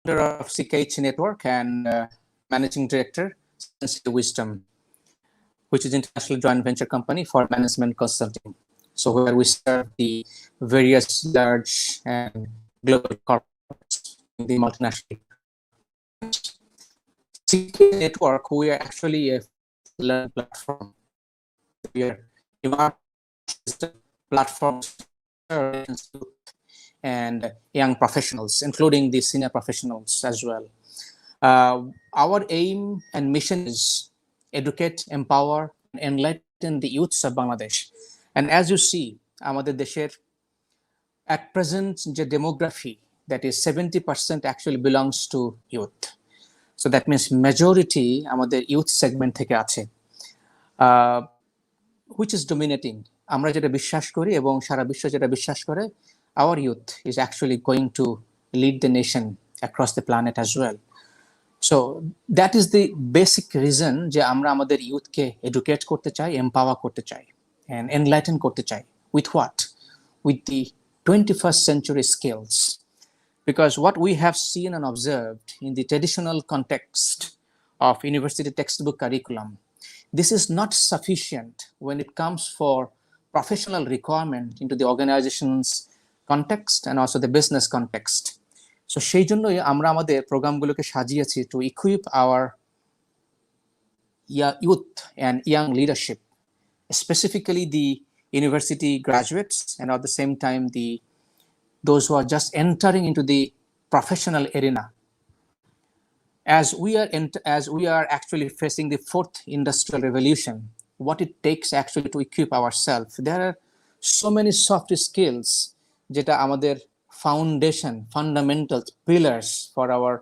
of CKH Network and Managing Director, Sensitive Wisdom, which is international joint venture company for management consulting. So where we serve the various large and global corporates in the multinational. CKH Network, we are actually a learning platform. We are platforms and young professionals, including the senior professionals as well. Our aim and mission is educate, empower, and enlighten the youths of Bangladesh. And as you see, আমাদের দেশের at present the demography, that is 70% actually belongs to youth. So that means majority আমাদের youth segment থেকে আছে, which is dominating. আমরা যেটা বিশ্বাস করি এবং সারা বিশ্ব যেটা বিশ্বাস করে, our youth is actually going to lead the nation across the planet as well. So that is the basic reason যে আমরা আমাদের youthকে educate করতে চাই, empower করতে চাই, and enlighten করতে চাই. With what? With the 21st century skills. Because what we have seen and observed in the traditional context of university textbook curriculum, this is not sufficient when it comes for professional requirement into the organization's context and also the business context. So সেই জন্যই আমরা আমাদের প্রোগ্রামগুলোকে সাজিয়েছি to equip our youth and young leadership, specifically the university graduates and at the same time those who are just entering into the professional arena. As we are actually facing the fourth industrial revolution, what it takes actually to equip ourselves, there are so many soft skills যেটা আমাদের foundation, fundamentals, pillars for our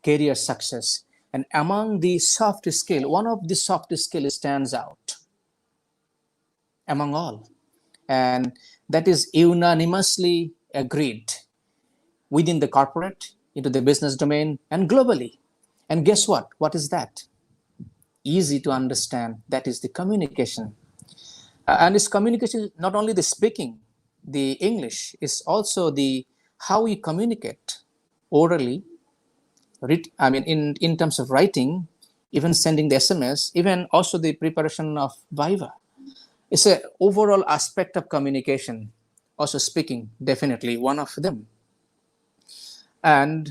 career success. And among the soft skill, one of the soft skill stands out among all, and that is unanimously agreed within the corporate, into the business domain, and globally. And guess what? What is that? Easy to understand. That is the communication. And it's communication, not only the speaking, the English, is also the how we communicate orally, in terms of writing, even sending the SMS, even also the preparation of Viva. It's an overall aspect of communication. Also speaking, definitely one of them. And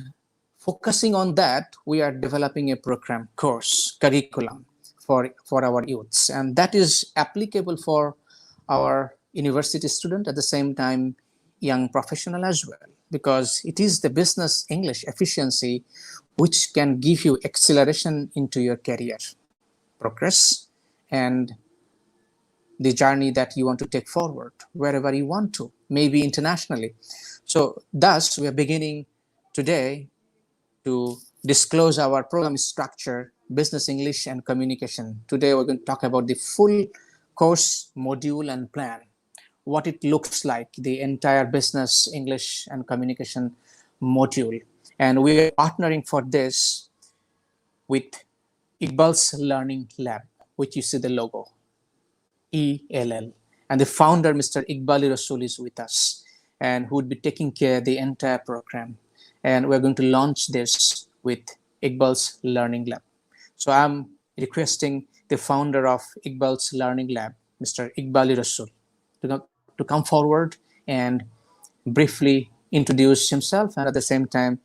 focusing on that, we are developing a program, course, curriculum for our youths. And that is applicable for our university student, at the same time, young professional as well, because it is the business English efficiency which can give you acceleration into your career progress and the journey that you want to take forward wherever you want to, maybe internationally. So thus, we are beginning today to disclose our program structure, business English and communication. Today, we're going to talk about the full course module and plan, what it looks like, the entire business English and communication module. And we are partnering for this with Iqbal's Learning Lab, which you see the logo, ELL. And the founder, Mr. Iqbal-E-Rasul, is with us, and who would be taking care of the entire program. And we're going to launch this with Iqbal's Learning Lab. So I'm requesting the founder of Iqbal's Learning Lab, Mr. Iqbal-E-Rasul, to come forward and briefly introduce himself, and at the same time,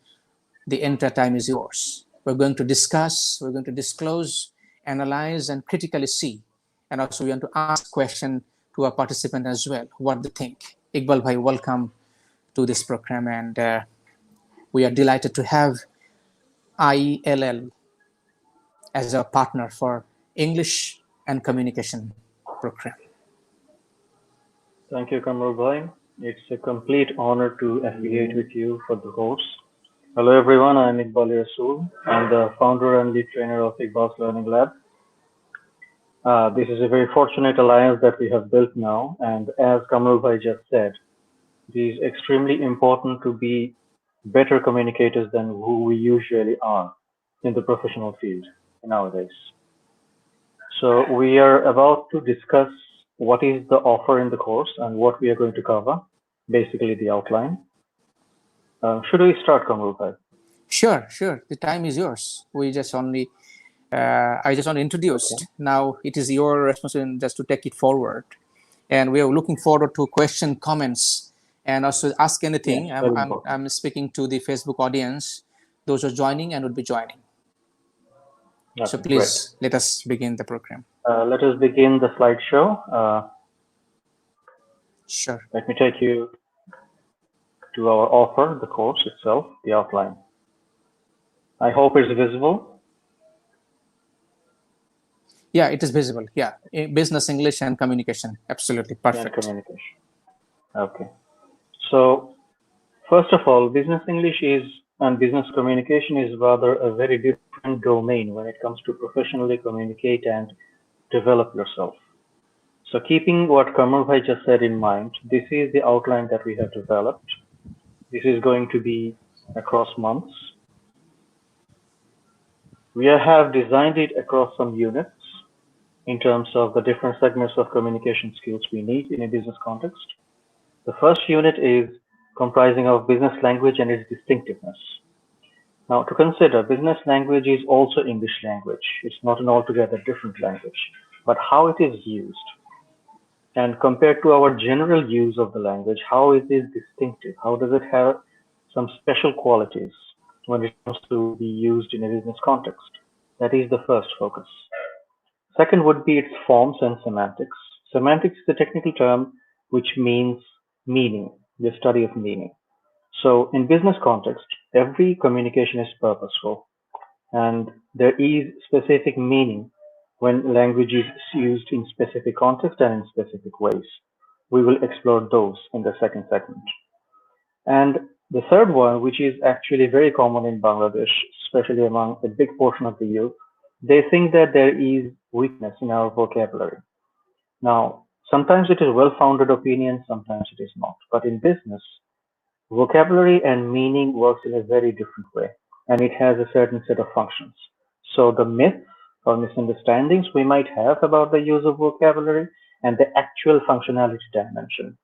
the entire time is yours. We're going to discuss, we're going to disclose, analyze, and critically see. And also we want to ask question to our participant as well, what they think. Iqbal bhai, welcome to this program, and we are delighted to have IELL as a partner for English and communication program. Thank you, Kamrul bhai. It's a complete honor to affiliate with you for the course. Hello everyone, I'm Iqbal-E-Rasul. I'm the founder and lead trainer of Iqbal's Learning Lab. This is a very fortunate alliance that we have built now, and as Kamrul bhai just said, it is extremely important to be better communicators than who we usually are in the professional field nowadays. So we are about to discuss what is the offer in the course and what we are going to cover, basically the outline. Should we start, Kamrul bhai? Sure, sure. The time is yours. I just only Okay. introduced. Now it is your responsibility just to take it forward. And we are looking forward to question, comments, and also ask Yes, anything. very important. I'm speaking to the Facebook audience, those who are joining and would be joining. So Okay, great. please let us begin the program. Let us begin the slideshow. Sure. Let me take you to our offer, the course itself, the outline. I hope it's visible. Yeah, it is visible. Yeah, business English and communication. Absolutely And perfect. communication. Okay. So first of all, business English is and business communication is rather a very different domain when it comes to professionally communicate and develop yourself. So keeping what Kamrul Bhai just said in mind, this is the outline that we have developed. This is going to be across months. We have designed it across some units in terms of the different segments of communication skills we need in a business context. The first unit is comprising of business language and its distinctiveness. Now, to consider, business language is also English language. It's not an altogether different language, but how it is used. And compared to our general use of the language, how it is distinctive? How does it have some special qualities when it comes to be used in a business context? That is the first focus. Second would be its forms and semantics. Semantics is a technical term which means meaning, the study of meaning. So in business context, every communication is purposeful and there is specific meaning when language is used in specific context and in specific ways. We will explore those in the second segment. And the third one, which is actually very common in Bangladesh, especially among a big portion of the youth, they think that there is weakness in our vocabulary. Now, sometimes it is well-founded opinion, sometimes it is not. But in business, vocabulary and meaning works in a very different way, and it has a certain set of functions. So the myths or misunderstandings we might have about the use of vocabulary and the actual functionality dimension.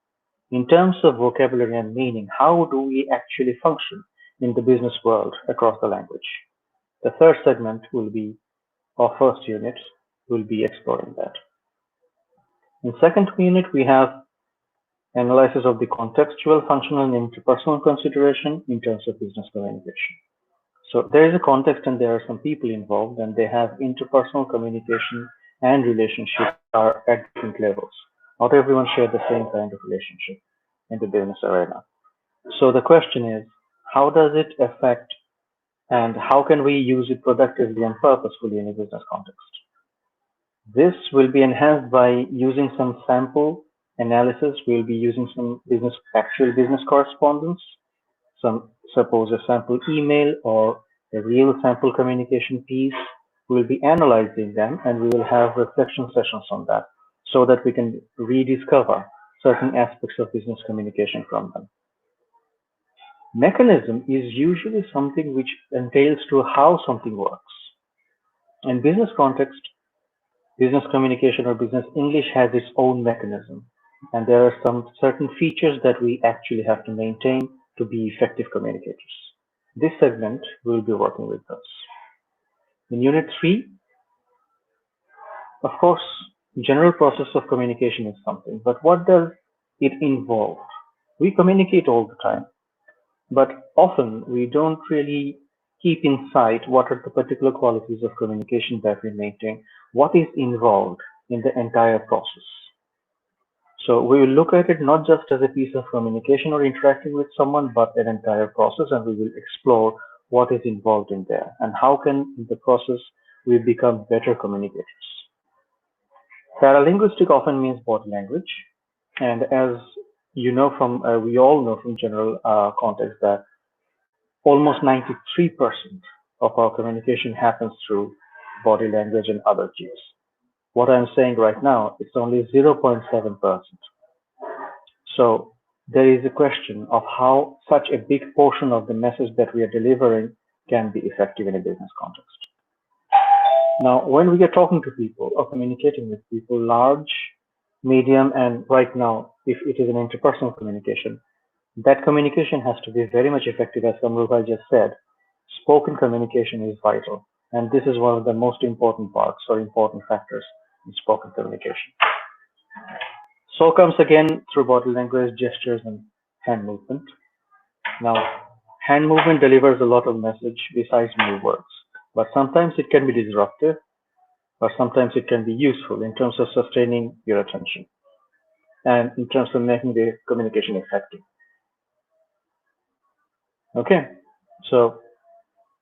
In terms of vocabulary and meaning, how do we actually function in the business world across the language? The third segment will be, or first unit, will be exploring that. In second unit, we have analysis of the contextual, functional, and interpersonal consideration in terms of business communication. So there is a context and there are some people involved and they have interpersonal communication and relationships are at different levels. Not everyone shares the same kind of relationship in the business arena. So the question is, how does it affect and how can we use it productively and purposefully in a business context? This will be enhanced by using some sample analysis. We'll be using some actual business correspondence, some suppose a sample email or a real sample communication piece. We'll be analyzing them and we will have reflection sessions on that so that we can rediscover certain aspects of business communication from them. Mechanism is usually something which entails to how something works. In business context, business communication or business English has its own mechanism, and there are some certain features that we actually have to maintain to be effective communicators. This segment will be working with those. In Unit 3, of course, general process of communication is something, but what does it involve? We communicate all the time, but often we don't really keep in sight what are the particular qualities of communication that we maintain, what is involved in the entire process. So we will look at it not just as a piece of communication or interacting with someone, but an entire process, and we will explore what is involved in there and how can in the process we become better communicators. Paralinguistic often means body language, and as you know from we all know from general context that almost 93% of our communication happens through body language and other cues. What I'm saying right now, it's only 0.7%. So there is a question of how such a big portion of the message that we are delivering can be effective in a business context. Now, when we are talking to people or communicating with people, large, medium, and right now, if it is an interpersonal communication, that communication has to be very much effective, as Kamrul just said, spoken communication is vital, and this is one of the most important parts or important factors in spoken communication. So comes again through body language, gestures, and hand movement. Now, hand movement delivers a lot of message besides mere words, but sometimes it can be disruptive, or sometimes it can be useful in terms of sustaining your attention and in terms of making the communication effective. Okay, so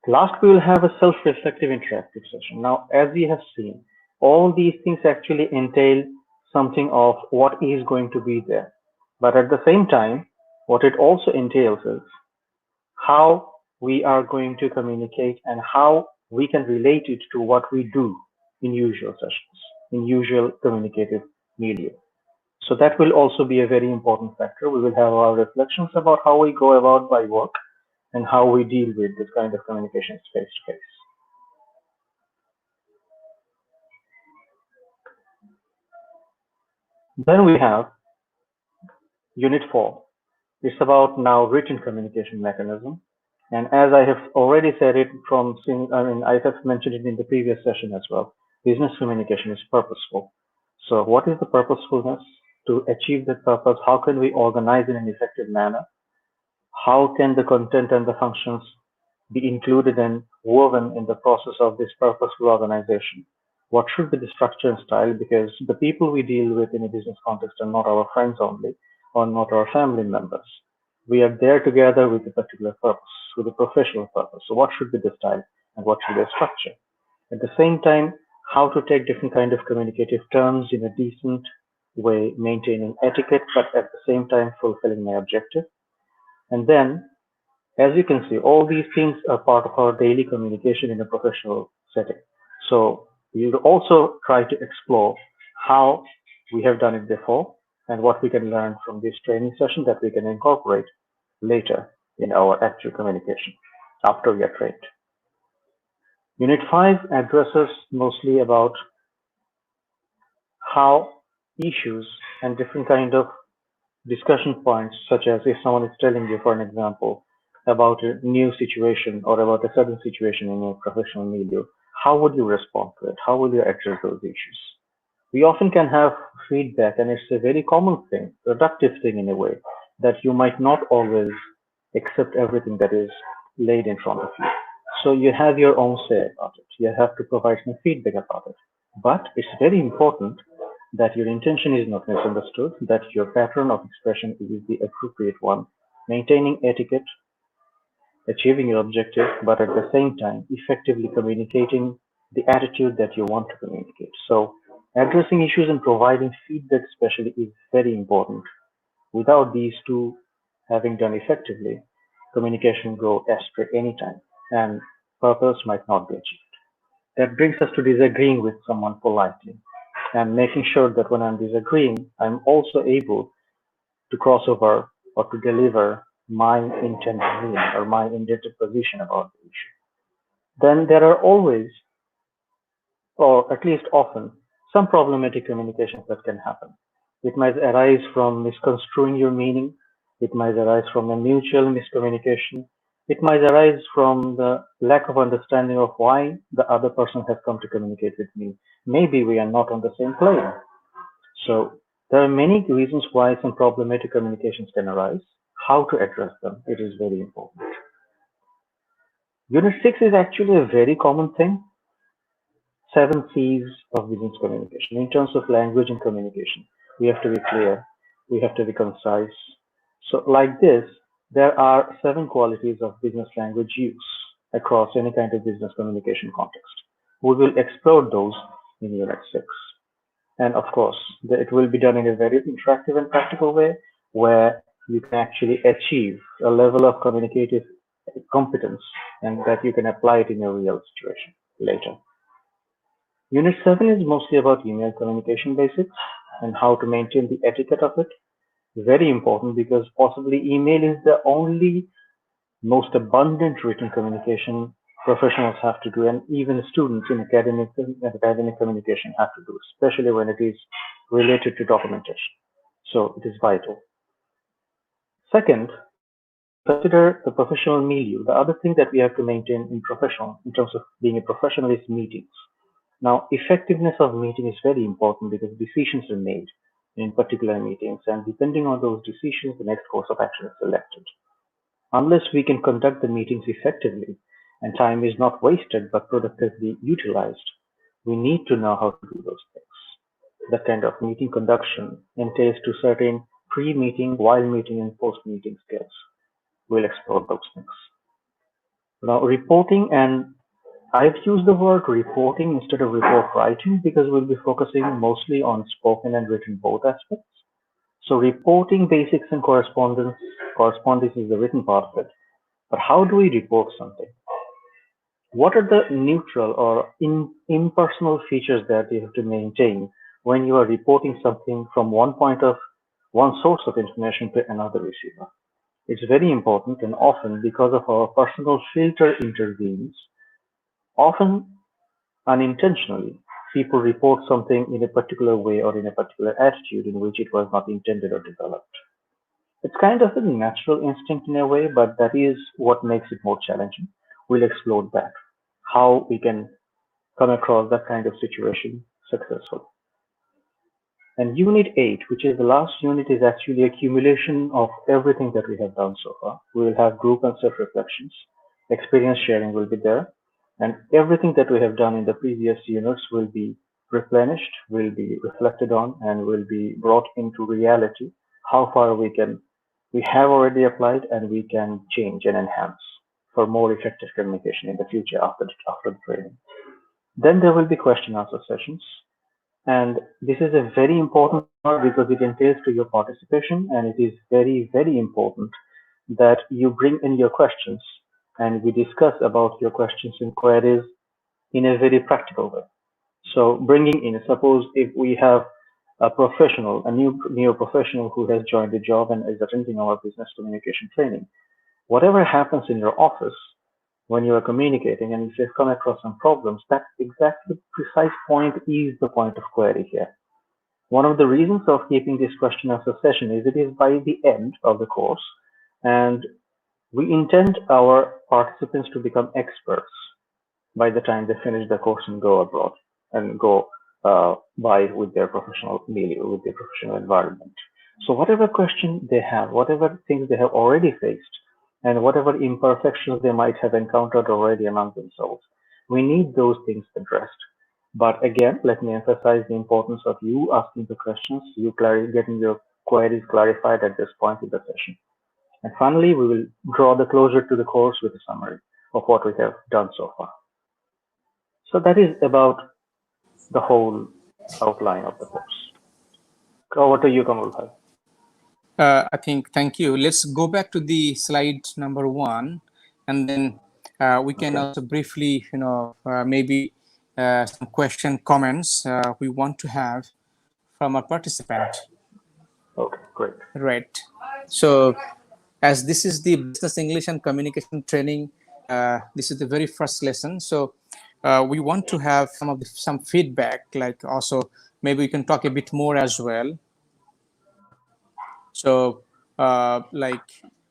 last we will have a self-reflective interactive session. Now, as we have seen, all these things actually entail something of what is going to be there. But at the same time, what it also entails is how we are going to communicate and how we can relate it to what we do in usual sessions, in usual communicative media. So that will also be a very important factor. We will have our reflections about how we go about by work and how we deal with this kind of communications face to face. Then we have Unit 4. It's about now written communication mechanism. And as I have already said it I have mentioned it in the previous session as well, business communication is purposeful. So what is the purposefulness? To achieve that purpose, how can we organize in an effective manner? How can the content and the functions be included and woven in the process of this purposeful organization? What should be the structure and style? Because the people we deal with in a business context are not our friends only, or not our family members. We are there together with a particular purpose, with a professional purpose. So what should be the style and what should be the structure? At the same time, how to take different kind of communicative terms in a decent way, maintaining etiquette, but at the same time fulfilling my objective. And then, as you can see, all these things are part of our daily communication in a professional setting. So we will also try to explore how we have done it before and what we can learn from this training session that we can incorporate later in our actual communication after we are trained. Unit 5 addresses mostly about how issues and different kind of discussion points, such as if someone is telling you, for an example, about a new situation or about a certain situation in your professional milieu, how would you respond to it? How will you address those issues? We often can have feedback, and it's a very common thing, productive thing in a way, that you might not always accept everything that is laid in front of you. So you have your own say about it. You have to provide some feedback about it. But it's very important that your intention is not misunderstood, that your pattern of expression is the appropriate one, maintaining etiquette, achieving your objective, but at the same time, effectively communicating the attitude that you want to communicate. So, addressing issues and providing feedback, especially, is very important. Without these two having done effectively, communication go astray anytime, and purpose might not be achieved. That brings us to disagreeing with someone politely and making sure that when I'm disagreeing, I'm also able to cross over or to deliver my intended meaning or my intended position about the issue. Then there are always, or at least often, some problematic communications that can happen. It might arise from misconstruing your meaning. It might arise from a mutual miscommunication. It might arise from the lack of understanding of why the other person has come to communicate with me. Maybe we are not on the same plane. So there are many reasons why some problematic communications can arise. How to address them, it is very important. Unit 6 is actually a very common thing. 7 C's of business communication. In terms of language and communication, we have to be clear, we have to be concise. So like this, there are 7 qualities of business language use across any kind of business communication context. We will explore those in Unit 6. And of course, it will be done in a very interactive and practical way where you can actually achieve a level of communicative competence and that you can apply it in a real situation later. Unit 7 is mostly about email communication basics and how to maintain the etiquette of it. Very important because possibly email is the only most abundant written communication professionals have to do, and even students in academic communication have to do, especially when it is related to documentation. So it is vital. Second, consider the professional milieu, the other thing that we have to maintain in terms of being a professional is meetings. Now, effectiveness of meeting is very important because decisions are made in particular meetings, and depending on those decisions, the next course of action is selected. Unless we can conduct the meetings effectively and time is not wasted but productively utilized, we need to know how to do those things. That kind of meeting conduction entails to certain pre-meeting, while meeting, and post-meeting skills. We'll explore those things. Now, reporting, and I've used the word reporting instead of report writing because we'll be focusing mostly on spoken and written both aspects. So reporting basics and correspondence is the written part of it. But how do we report something? What are the neutral or impersonal features that you have to maintain when you are reporting something from one source of information to another receiver? It's very important, and often because of our personal filter intervenes, often unintentionally, people report something in a particular way or in a particular attitude in which it was not intended or developed. It's kind of a natural instinct in a way, but that is what makes it more challenging. We'll explore that, how we can come across that kind of situation successfully. And Unit 8, which is the last unit, is actually accumulation of everything that we have done so far. We will have group and self-reflections. Experience sharing will be there. And everything that we have done in the previous units will be replenished, will be reflected on, and will be brought into reality. How far we have already applied, and we can change and enhance for more effective communication in the future after the training. Then there will be question answer sessions. And this is a very important part because it entails to your participation, and it is very, very important that you bring in your questions and we discuss about your questions and queries in a very practical way. So bringing in, suppose if we have a professional, a new professional who has joined the job and is attending our business communication training, whatever happens in your office when you are communicating and if you've come across some problems, that exactly precise point is the point of query here. One of the reasons of keeping this question answer session is it is by the end of the course, and we intend our participants to become experts by the time they finish the course and go abroad and go by with their professional milieu, with their professional environment. So whatever question they have, whatever things they have already faced, and whatever imperfections they might have encountered already among themselves, we need those things addressed. But again, let me emphasize the importance of you asking the questions, you getting your queries clarified at this point in the session. And finally, we will draw the closure to the course with a summary of what we have done so far. So that is about the whole outline of the course. Over to you, Kamrul Hasan. I think, thank you. Let's go back to the slide number 1, and then we can also briefly, maybe some question, comments we want to have from a participant. Okay, great. Right. So as this is the business English and communication training, this is the very first lesson. So we want to have some feedback, like also maybe we can talk a bit more as well. So like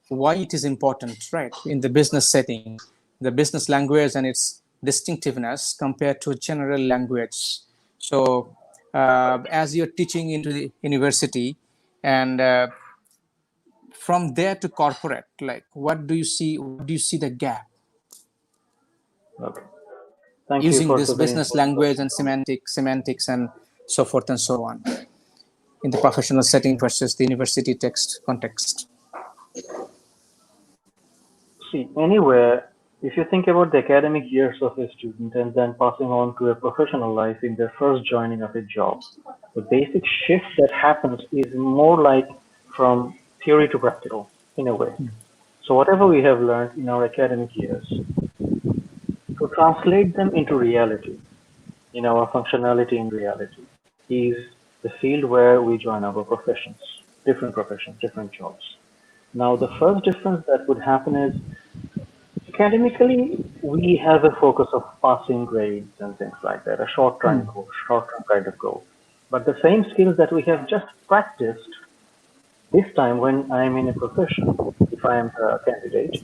why it is important, right, in the business setting, the business language and its distinctiveness compared to general language. So as you're teaching into the university and from there to corporate, like what do you see the gap? Okay. Thank you Using for this the very business important language question. and semantics and so forth and so on in the professional setting versus the university text context. See, anywhere, if you think about the academic years of a student and then passing on to a professional life in their first joining of a job, the basic shift that happens is more like from theory to practical in a way. So whatever we have learned in our academic years, to translate them into reality, in our functionality in reality, is the field where we join our professions, different jobs. Now, the first difference that would happen is academically, we have a focus of passing grades and things like that, a short-term kind of goal. But the same skills that we have just practiced, this time when I'm in a profession, if I am a candidate,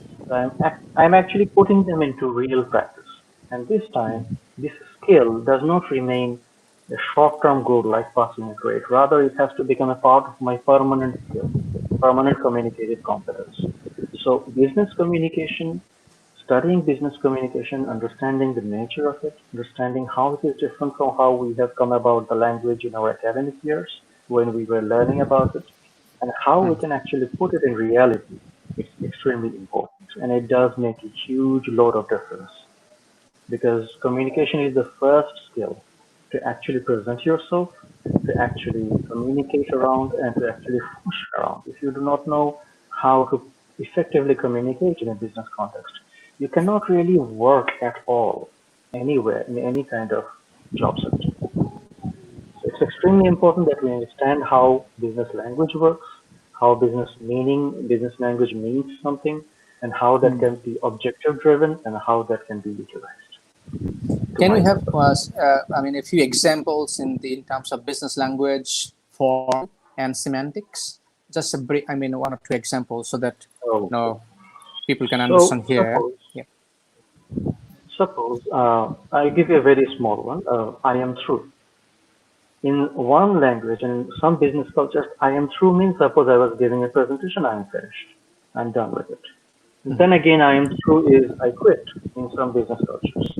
I'm actually putting them into real practice. And this time, this skill does not remain a short-term goal like passing a grade. Rather, it has to become a part of my permanent skill, permanent communicative competence. So business communication, studying business communication, understanding the nature of it, understanding how it is different from how we have come about the language in our academic years when we were learning about it, and how we can actually put it in reality, it's extremely important. And it does make a huge load of difference because communication is the first skill to actually present yourself, to actually communicate around, and to actually push around. If you do not know how to effectively communicate in a business context, you cannot really work at all anywhere in any kind of job sector. So it's extremely important that we understand how business language works, how business language means something, and how that can be objective driven and how that can be utilized. Can we have, a few examples in terms of business language, form, and semantics? Just a brief, one or two examples so that people can understand here. Suppose I give you a very small one. I am through. In one language and some business cultures, I am through means suppose I was giving a presentation, I am finished. I'm done with it. Then again, I am through is I quit in some business cultures.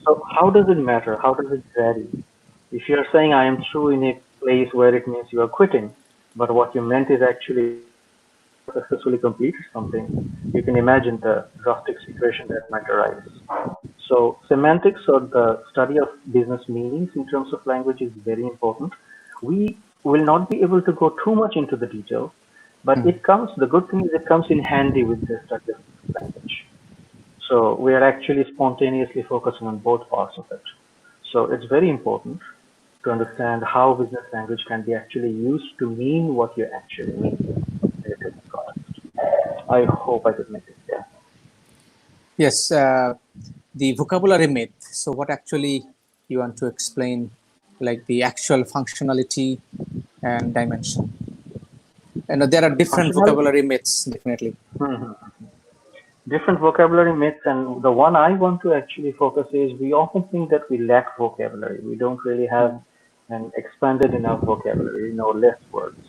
So how does it matter? How does it vary? If you're saying I am through in a place where it means you are quitting, but what you meant is actually successfully completed something, you can imagine the drastic situation that might arise. So semantics or the study of business meanings in terms of language is very important. We will not be able to go too much into the detail, but the good thing is it comes in handy with the study of language. So we are actually spontaneously focusing on both parts of it. So it's very important to understand how business language can be actually used to mean what you actually mean. I hope I could make it clear. Yes, the vocabulary myth. So what actually you want to explain, like the actual functionality and dimension? And there are different vocabulary myths, definitely. Different vocabulary myths, and the one I want to actually focus is we often think that we lack vocabulary. We don't really have an expanded enough vocabulary, less words.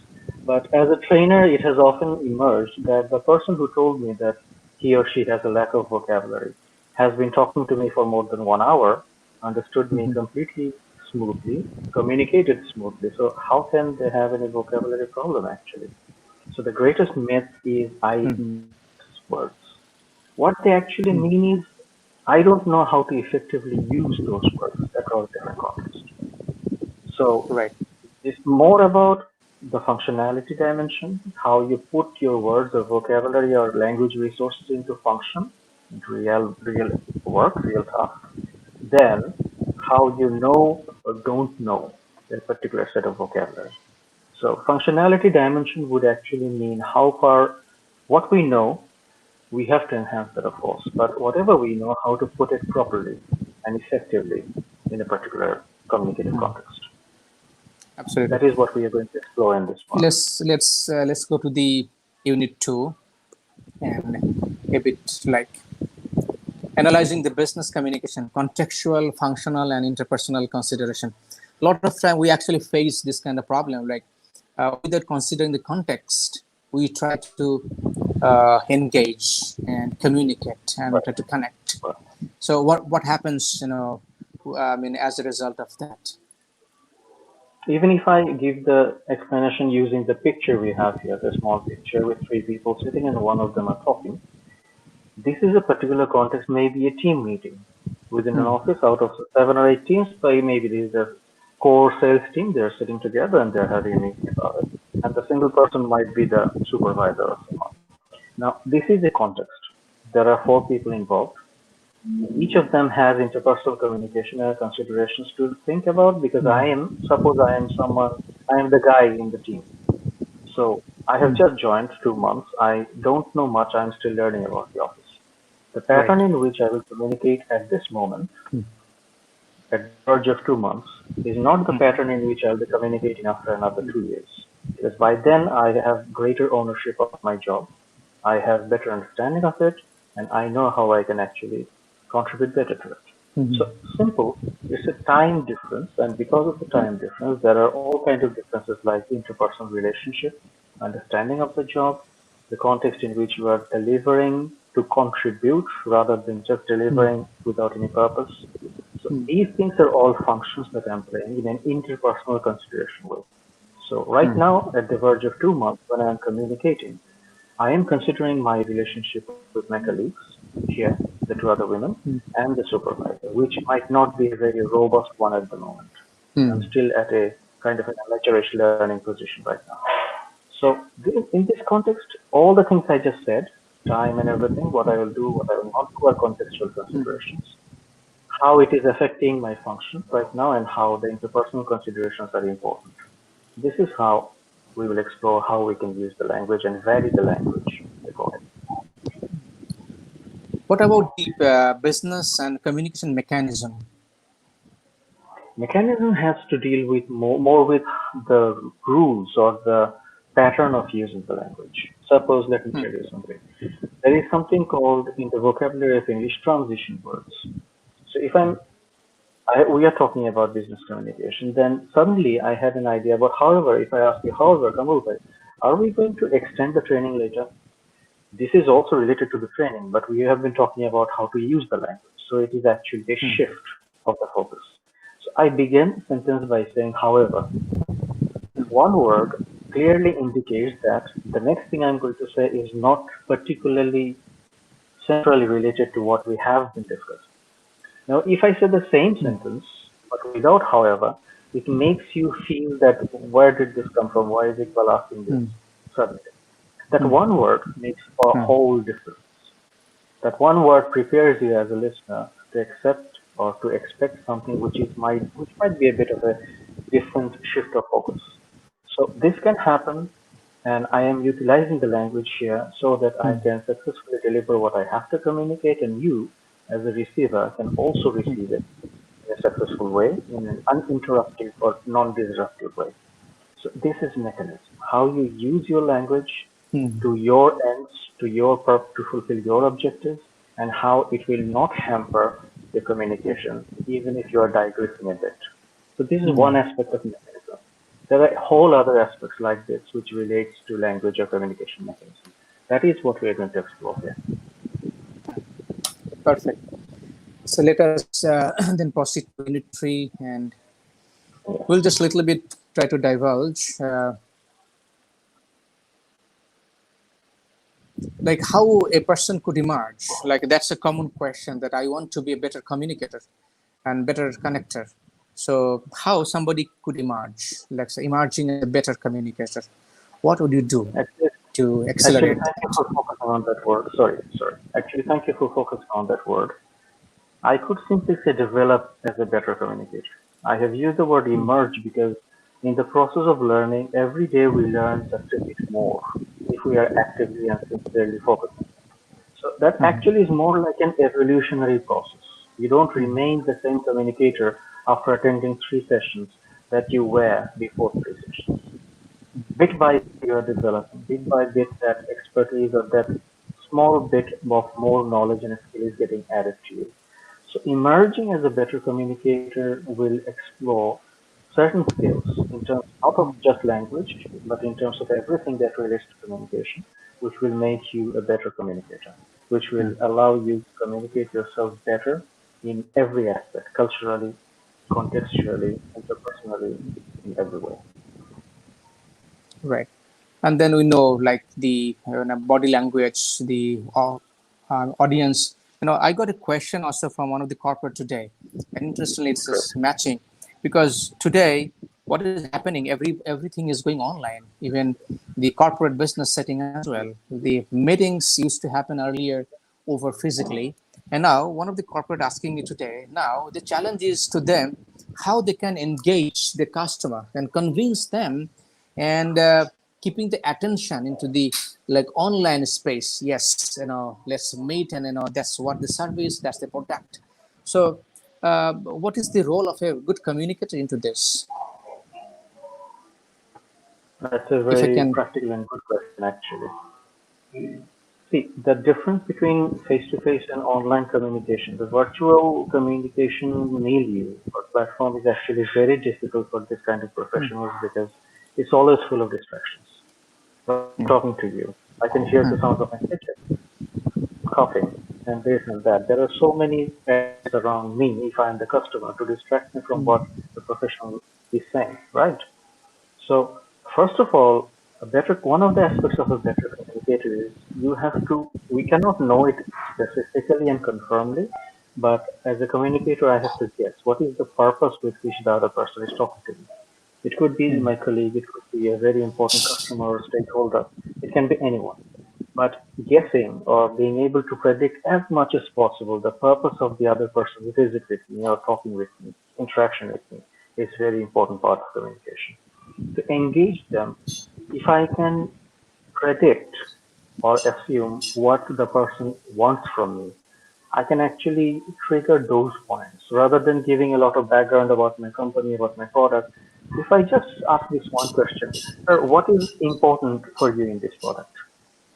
But as a trainer, it has often emerged that the person who told me that he or she has a lack of vocabulary has been talking to me for more than 1 hour, understood me completely smoothly, communicated smoothly. So how can they have any vocabulary problem actually? So the greatest myth is I miss words. What they actually mean is I don't know how to effectively use those words across different contexts. So it's more about the functionality dimension, how you put your words or vocabulary or language resources into function, into real work, real task, than how you know or don't know a particular set of vocabulary. So functionality dimension would actually mean how far what we know, we have to enhance that of course, but whatever we know, how to put it properly and effectively in a particular communicative context. Absolutely. That is what we are going to explore in this one. Let's go to the unit 2 and a bit like analyzing the business communication, contextual, functional, and interpersonal consideration. A lot of time we actually face this kind of problem, like without considering the context, we try to engage and communicate and try to connect. So what happens, as a result of that? Even if I give the explanation using the picture we have here, the small picture with 3 people sitting and one of them are talking, this is a particular context, maybe a team meeting within an office out of 7 or 8 teams. Maybe this is a core sales team. They're sitting together and they're having a meeting about it. And the single person might be the supervisor or someone. Now, this is a context. There are 4 people involved. Each of them has interpersonal communication and considerations to think about because suppose I am the guy in the team. So I have just joined 2 months. I don't know much. I'm still learning about the office. The pattern in which I will communicate at this moment, at the verge of 2 months, is not the pattern in which I'll be communicating after another 2 years. Because by then I have greater ownership of my job. I have better understanding of it, and I know how I can actually contribute better to it. Mhm. So simple, it's a time difference, and because of the time difference, there are all kinds of differences like interpersonal relationship, understanding of the job, the context in which you are delivering to contribute rather than just Mhm. delivering without any purpose. So Mhm. these things are all functions that I'm playing in an interpersonal consideration way. So right Mhm. now, at the verge of 2 months, when I'm communicating, I am considering my relationship with my colleagues here, the two other women, and the supervisor, which might not be a very robust one at the moment. I'm Mhm. still at a kind of an amateurish learning position right now. So in this context, all the things I just said, time and everything, what I will do, what I will not do are contextual considerations. How it is affecting my function right now and how the interpersonal considerations are important. This is how we will explore how we can use the language and vary the language accordingly. What about the business and communication mechanism? Mechanism has to deal with more with the rules or the pattern of using the language. Suppose, let me tell you something. There is something called in the vocabulary of English transition words. So if we are talking about business communication, then suddenly I had an idea about, however, if I ask you, however, Kamrul bhai, are we going to extend the training later? This is also related to the training, but we have been talking about how to use the language. So it is actually a shift of the focus. So I begin a sentence by saying, however. This one word clearly indicates that the next thing I'm going to say is not particularly centrally related to what we have been discussing. Now, if I say the same sentence, but without however, it makes you feel that where did this come from? Why is Iqbal asking this suddenly? That one word makes a whole difference. That one word prepares you as a listener to accept or to expect something which might be a bit of a different shift of focus. So this can happen, and I am utilizing the language here so that I can successfully deliver what I have to communicate, and you, as a receiver, can also receive it in a successful way, in an uninterrupted or non-disruptive way. So this is mechanism. How you use your language to your ends, to fulfill your objectives, and how it will not hamper your communication, even if you are digressing a bit. So this is one aspect of mechanism. There are whole other aspects like this which relates to language or communication mechanism. That is what we are going to explore here. Perfect. So let us then proceed to unit 3, and we'll Yes. just a little bit try to divulge like how a person could emerge. Like that's a common question, that I want to be a better communicator and better connector. So how somebody could emerge, like say, emerging as a better communicator? What would you do Actually, to actually, accelerate thank you that? for focusing on that word. Sorry. Actually, thank you for focusing on that word. I could simply say develop as a better communicator. I have used the word emerge because in the process of learning, every day we learn just a bit more if we are actively and sincerely focusing. So that actually is more like an evolutionary process. You don't remain the same communicator after attending 3 sessions that you were before 3 sessions. Bit by bit you are developing, bit by bit that expertise or that small bit of more knowledge and skill is getting added to you. So emerging as a better communicator will explore certain skills in terms not of just language, but in terms of everything that relates to communication, which will make you a better communicator, which will allow you to communicate yourself better in every aspect, culturally, contextually, interpersonally, in every way. Right. And then we know like the body language, the audience. I got a question also from one of the corporate today, and interestingly, it's Great. just matching, because today what is happening? Everything is going online. Even the corporate business setting as well. The meetings used to happen earlier over physically, and now one of the corporate asking me today. Now the challenge is to them how they can engage the customer and convince them, and keeping the attention into the like online space. Yes, let's meet, and that's what the service, that's the product. So what is the role of a good communicator into this, That's a if I very can? practical and good question, actually. See, the difference between face-to-face and online communication, the virtual communication milieu or platform is actually very difficult for this kind of professionals because it's always full of distractions. When I'm talking to you, I can hear the sound of my kitchen, coughing, and this and that. There are so many ads around me if I'm the customer to distract me from what the professional is saying, right? So first of all, one of the aspects of a better communicator is we cannot know it specifically and confirmly, but as a communicator, I have to guess what is the purpose with which the other person is talking to me. It could be my colleague, it could be a very important customer or stakeholder, it can be anyone. But guessing or being able to predict as much as possible the purpose of the other person who visit with me or talking with me, interaction with me, is very important part of communication. To engage them, if I can predict or assume what the person wants from me, I can actually trigger those points rather than giving a lot of background about my company, about my product. If I just ask this one question, sir, what is important for you in this product?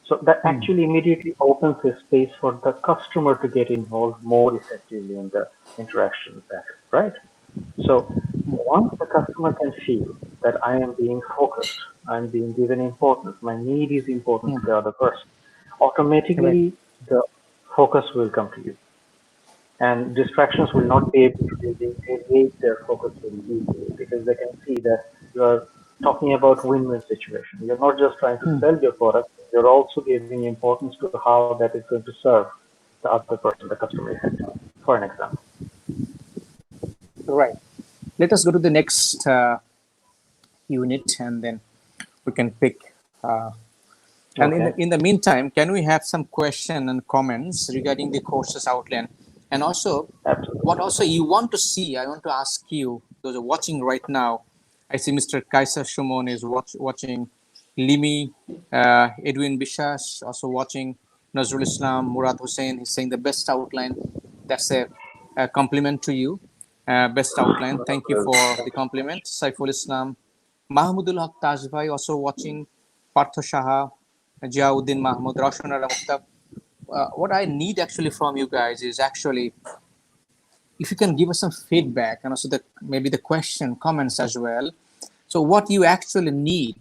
So that actually immediately opens a space for the customer to get involved more effectively in the interaction better, right? So once the customer can feel that I am being focused, I'm being given importance, my need is important to the other person, Right. automatically the focus will come to you. And distractions will not be able to really engage their focus very easily because they can see that you are talking about win-win situation. You're not just trying to sell your product, you're also giving importance to how that is going to serve the other person, the customer effectively, for an example. Right. Let us go to the next unit, and then we can pick. And Okay, in the meantime, can we have some question and comments regarding the courses outline, and also absolutely. what also you want to see? I want to ask you, those are watching right now. I see Mr. Kaisa Shumon is watching, Limi, Edwin Bishash also watching, Nazrul Islam, Murad Hussein. He's saying the best outline. That's a compliment to you. Best outline. Thank you for the compliment. Saiful Islam, Mahmudul Haq Tajbhai also watching, Partha Shaha, Jiauddin Mahmud, Roshan Ara Mukhtar. What I need actually from you guys is actually if you can give us some feedback and also maybe the question comments as well. So what you actually need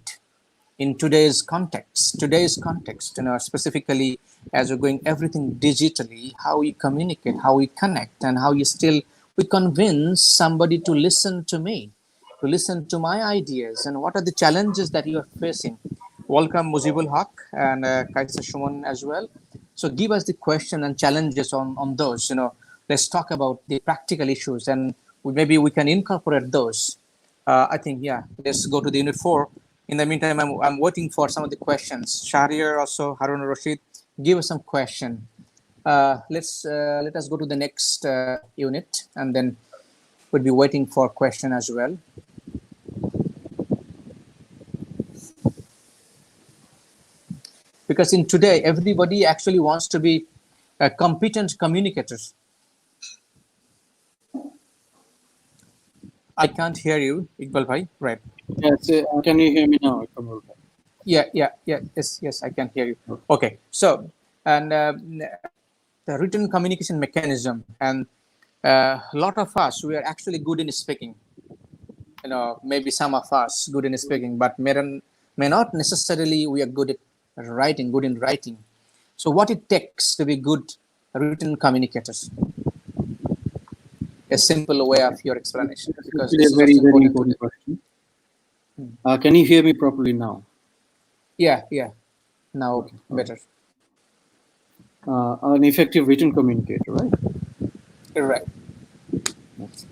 in today's context, specifically as we're going everything digitally, how we communicate, how we connect, and how we convince somebody to listen to me, to listen to my ideas, and what are the challenges that you are facing. Welcome Mujibul Haq and Kaisa Shuman as well. So give us the question and challenges on those. Let's talk about the practical issues, and maybe we can incorporate those. I think, yeah, let's go to the unit 4. In the meantime, I'm waiting for some of the questions. Shahriar, also Harun Rashid, give us some question. Let us go to the next unit, and then we'll be waiting for question as well. Because in today, everybody actually wants to be competent communicators. I can't hear you, Iqbal Bhai. Right. Yes, can you hear me now, Kamrul? Yeah. Yes, I can hear you. Okay. So, and the written communication mechanism, and a lot of us, we are actually good in speaking. Maybe some of us good in speaking, but may not necessarily we are good at writing, good in writing. So what it takes to be good written communicators? A simple way of your explanation, because This is a very, very important question. Can you hear me properly now? Yeah. Now, okay. Better. An effective written communicator, right? Right.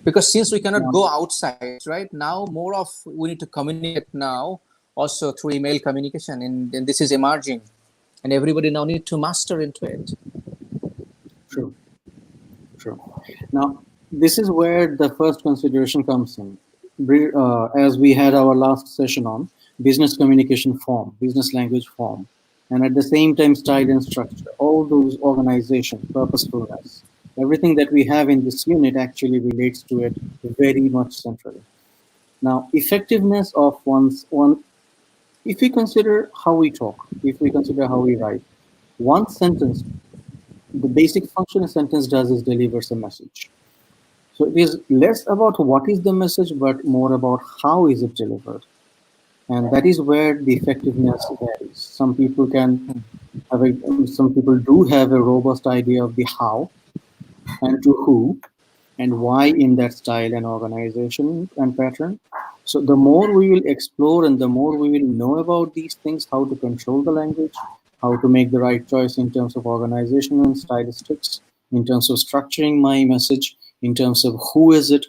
Because since we cannot go outside, right now, more of we need to communicate now also through email communication, and this is emerging, and everybody now need to master into it. True. Now, this is where the first consideration comes in. As we had our last session on business communication form, business language form, and at the same time style and structure, all those organization, purposefulness, everything that we have in this unit actually relates to it very much centrally. Now, effectiveness of if we consider how we talk, if we consider how we write, One sentence, the basic function a sentence does is delivers a message. So it is less about what is the message, but more about how is it delivered. And that is where the effectiveness varies. Some people can have some people do have a robust idea of the how and to who and why in that style and organization and pattern. So the more we will explore and the more we will know about these things, how to control the language, how to make the right choice in terms of organization and stylistics, in terms of structuring my message, in terms of who is it,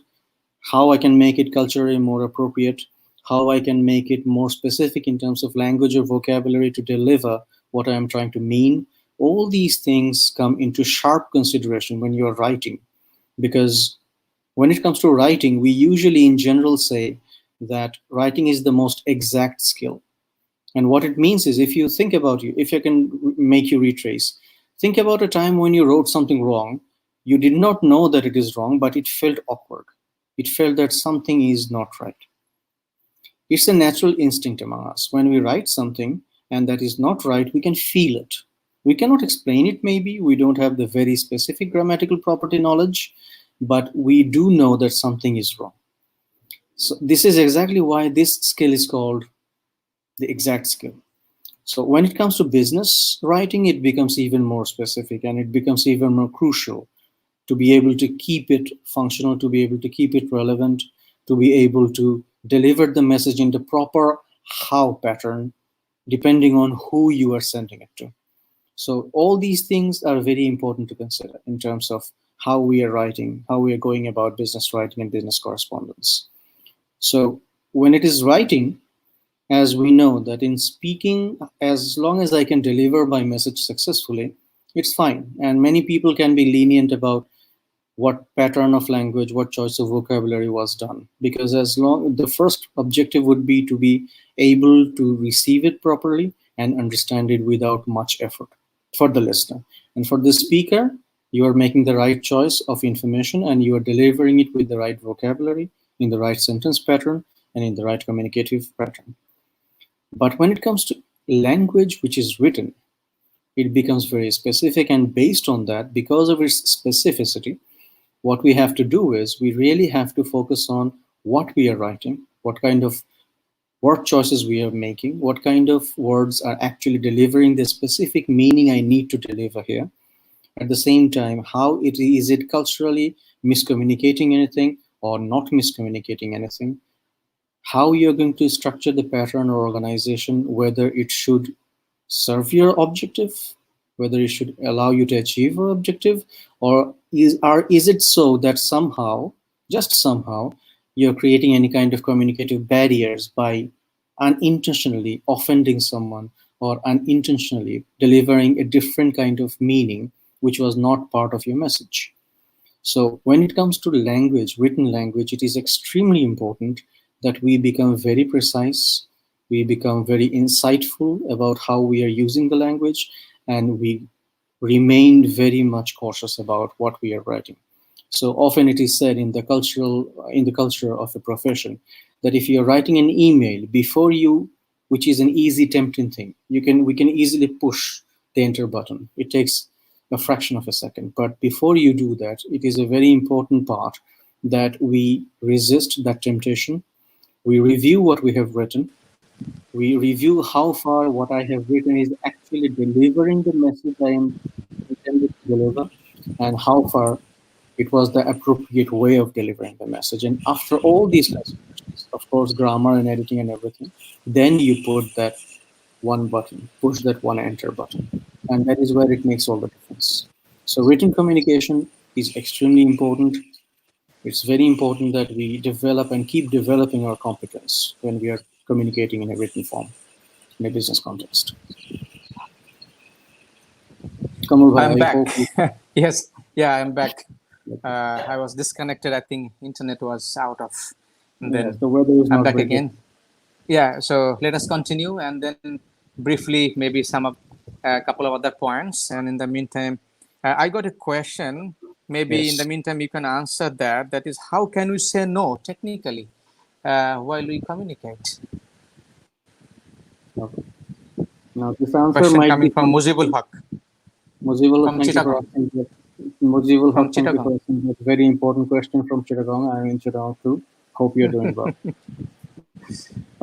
how I can make it culturally more appropriate, how I can make it more specific in terms of language or vocabulary to deliver what I am trying to mean. All these things come into sharp consideration when you're writing, because when it comes to writing, we usually in general say that writing is the most exact skill. And what it means is, if you think about you, if I can make you retrace, think about a time when you wrote something wrong. You did not know that it is wrong, but it felt awkward. It felt that something is not right. It's a natural instinct among us. When we write something and that is not right, we can feel it. We cannot explain it, maybe. We don't have the very specific grammatical property knowledge, but we do know that something is wrong. So this is exactly why this skill is called the exact skill. So when it comes to business writing, it becomes even more specific and it becomes even more crucial to be able to keep it functional, to be able to keep it relevant, to be able to deliver the message in the proper how pattern, depending on who you are sending it to. So all these things are very important to consider in terms of how we are writing, how we are going about business writing and business correspondence. So when it is writing, as we know that in speaking, as long as I can deliver my message successfully, it's fine. And many people can be lenient about what pattern of language, what choice of vocabulary was done. Because as long the first objective would be to be able to receive it properly and understand it without much effort for the listener. And for the speaker, you are making the right choice of information and you are delivering it with the right vocabulary, in the right sentence pattern, and in the right communicative pattern. But when it comes to language which is written, it becomes very specific, and based on that, because of its specificity, what we have to do is we really have to focus on what we are writing, what kind of word choices we are making, what kind of words are actually delivering the specific meaning I need to deliver here. At the same time, how is it culturally miscommunicating anything or not miscommunicating anything? How you're going to structure the pattern or organization, whether it should serve your objective, whether it should allow you to achieve your objective, or is it so that somehow, just somehow, you're creating any kind of communicative barriers by unintentionally offending someone or unintentionally delivering a different kind of meaning which was not part of your message. So when it comes to language, written language, it is extremely important that we become very precise, we become very insightful about how we are using the language, and we remain very much cautious about what we are writing. So often it is said in the culture of a profession that if you're writing an email before you, which is an easy tempting thing, we can easily push the enter button. It takes a fraction of a second. But before you do that, it is a very important part that we resist that temptation. We review what we have written. We review how far what I have written is actually delivering the message I am intended to deliver, and how far it was the appropriate way of delivering the message. And after all these considerations, of course, grammar and editing and everything, then you put that one button, push that one enter button. And that is where it makes all the difference. So written communication is extremely important. It's very important that we develop and keep developing our competence when we are communicating in a written form in a business context. Kamrul bhai, I'm I back. hope you, Yes, yeah, I'm back. I was disconnected. I think internet was out of. And yes, then the weather is I'm not back very good. again. Yeah, so let us continue and then briefly maybe sum up a couple of other points. And in the meantime, I got a question. Maybe in the Yes. meantime, you can answer that. That is, how can we say no technically while we communicate? Okay. Now this answer Question might coming be from Mujibul Haq. Mujibul, from thank you for Chittagong. asking that. Mujibul, From thank you for Chittagong. asking that very important question from Chittagong. I'm in Chittagong too. Hope you're doing well.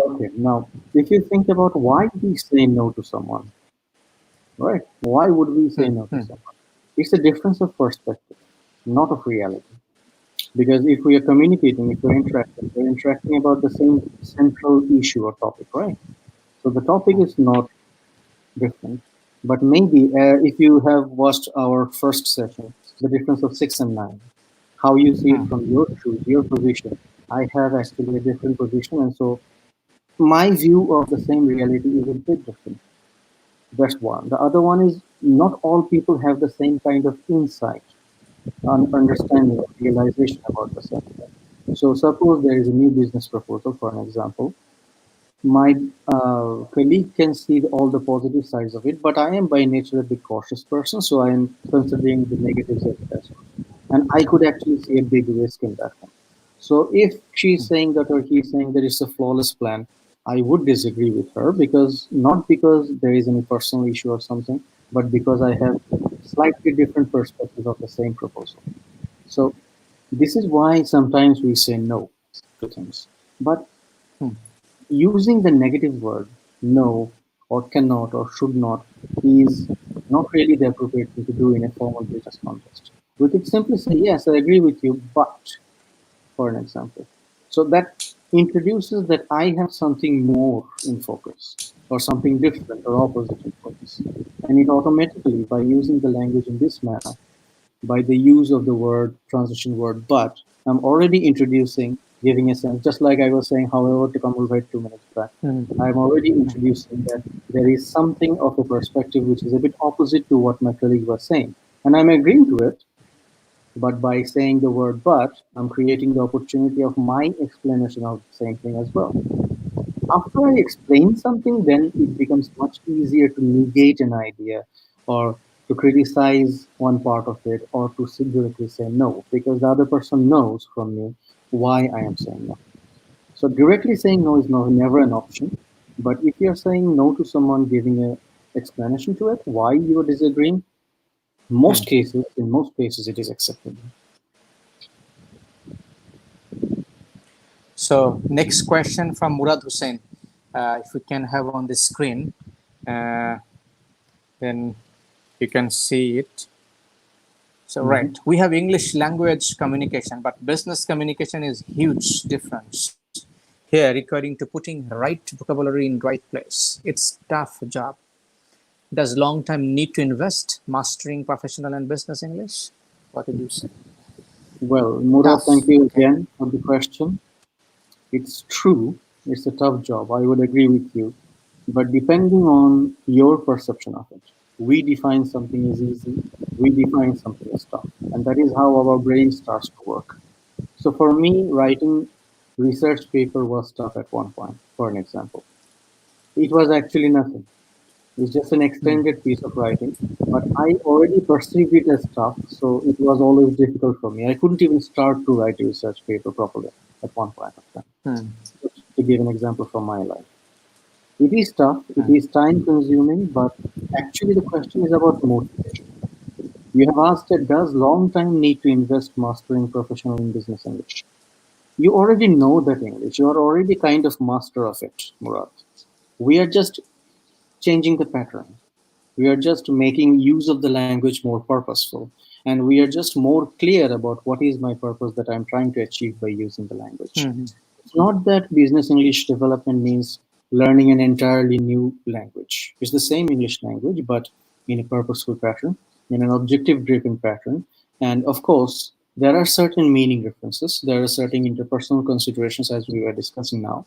Okay, now, if you think about why we say no to someone, right? Why would we say no to someone? It's a difference of perspective, not of reality. Because if we are communicating, if we're interacting about the same central issue or topic, right? So the topic is not different. But maybe if you have watched our first session, the difference of 6 and 9, how you see it from your shoes, your position. I have actually a different position, and so my view of the same reality is a bit different. That's one. The other one is not all people have the same kind of insight, understanding, or realization about the same thing. So suppose there is a new business proposal, for an example. My colleague can see all the positive sides of it, but I am by nature a bit cautious person, so I am considering the negatives of it as well. And I could actually see a big risk in that one. So if she's saying that or he's saying that it's a flawless plan, I would disagree with her, because not because there is any personal issue or something, but because I have slightly different perspective of the same proposal. So this is why sometimes we say no to things. But using the negative word no or cannot or should not is not really the appropriate thing to do in a formal business context. We could simply say, yes, I agree with you, but, for an example. So that introduces that I have something more in focus or something different or opposite in focus. And it automatically, by using the language in this manner, by the use of the word, transition word, but, I'm already introducing, giving a sense, just like I was saying, however, to Kamrul right 2 minutes back. I'm already introducing that there is something of a perspective which is a bit opposite to what my colleague was saying. And I'm agreeing to it, but by saying the word but, I'm creating the opportunity of my explanation of the same thing as well. After I explain something, then it becomes much easier to negate an idea or to criticize one part of it or to directly say no, because the other person knows from me why I am saying no. So directly saying no is never an option. But if you're saying no to someone, giving an explanation to it, why you are disagreeing, in most cases, it is acceptable. So next question from Murad Hussain. If we can have on the screen, uh, then you can see it. So right, we have English language communication, but business communication is huge difference. Here, requiring to putting right vocabulary in right place. It's tough job. Does long time need to invest mastering professional and business English? What did you say? Well, Murad, Tough. thank you Okay. again for the question. It's true, it's a tough job. I would agree with you. But depending on your perception of it, we define something as easy, we define something as tough. And that is how our brain starts to work. So for me, writing research paper was tough at one point, for an example. It was actually nothing. It's just an extended piece of writing, but I already perceived it as tough, so it was always difficult for me. I couldn't even start to write a research paper properly at one point of time. Just to give an example from my life. It is tough, it is time consuming, but actually the question is about motivation. You have asked that does long time need to invest mastering professional in business English? You already know that English, you are already kind of master of it, Murad. We are just changing the pattern. We are just making use of the language more purposeful. And we are just more clear about what is my purpose that I'm trying to achieve by using the language. It's not that business English development means learning an entirely new language. It's the same English language, but in a purposeful pattern, in an objective driven pattern. And of course, there are certain meaning differences. There are certain interpersonal considerations, as we were discussing now.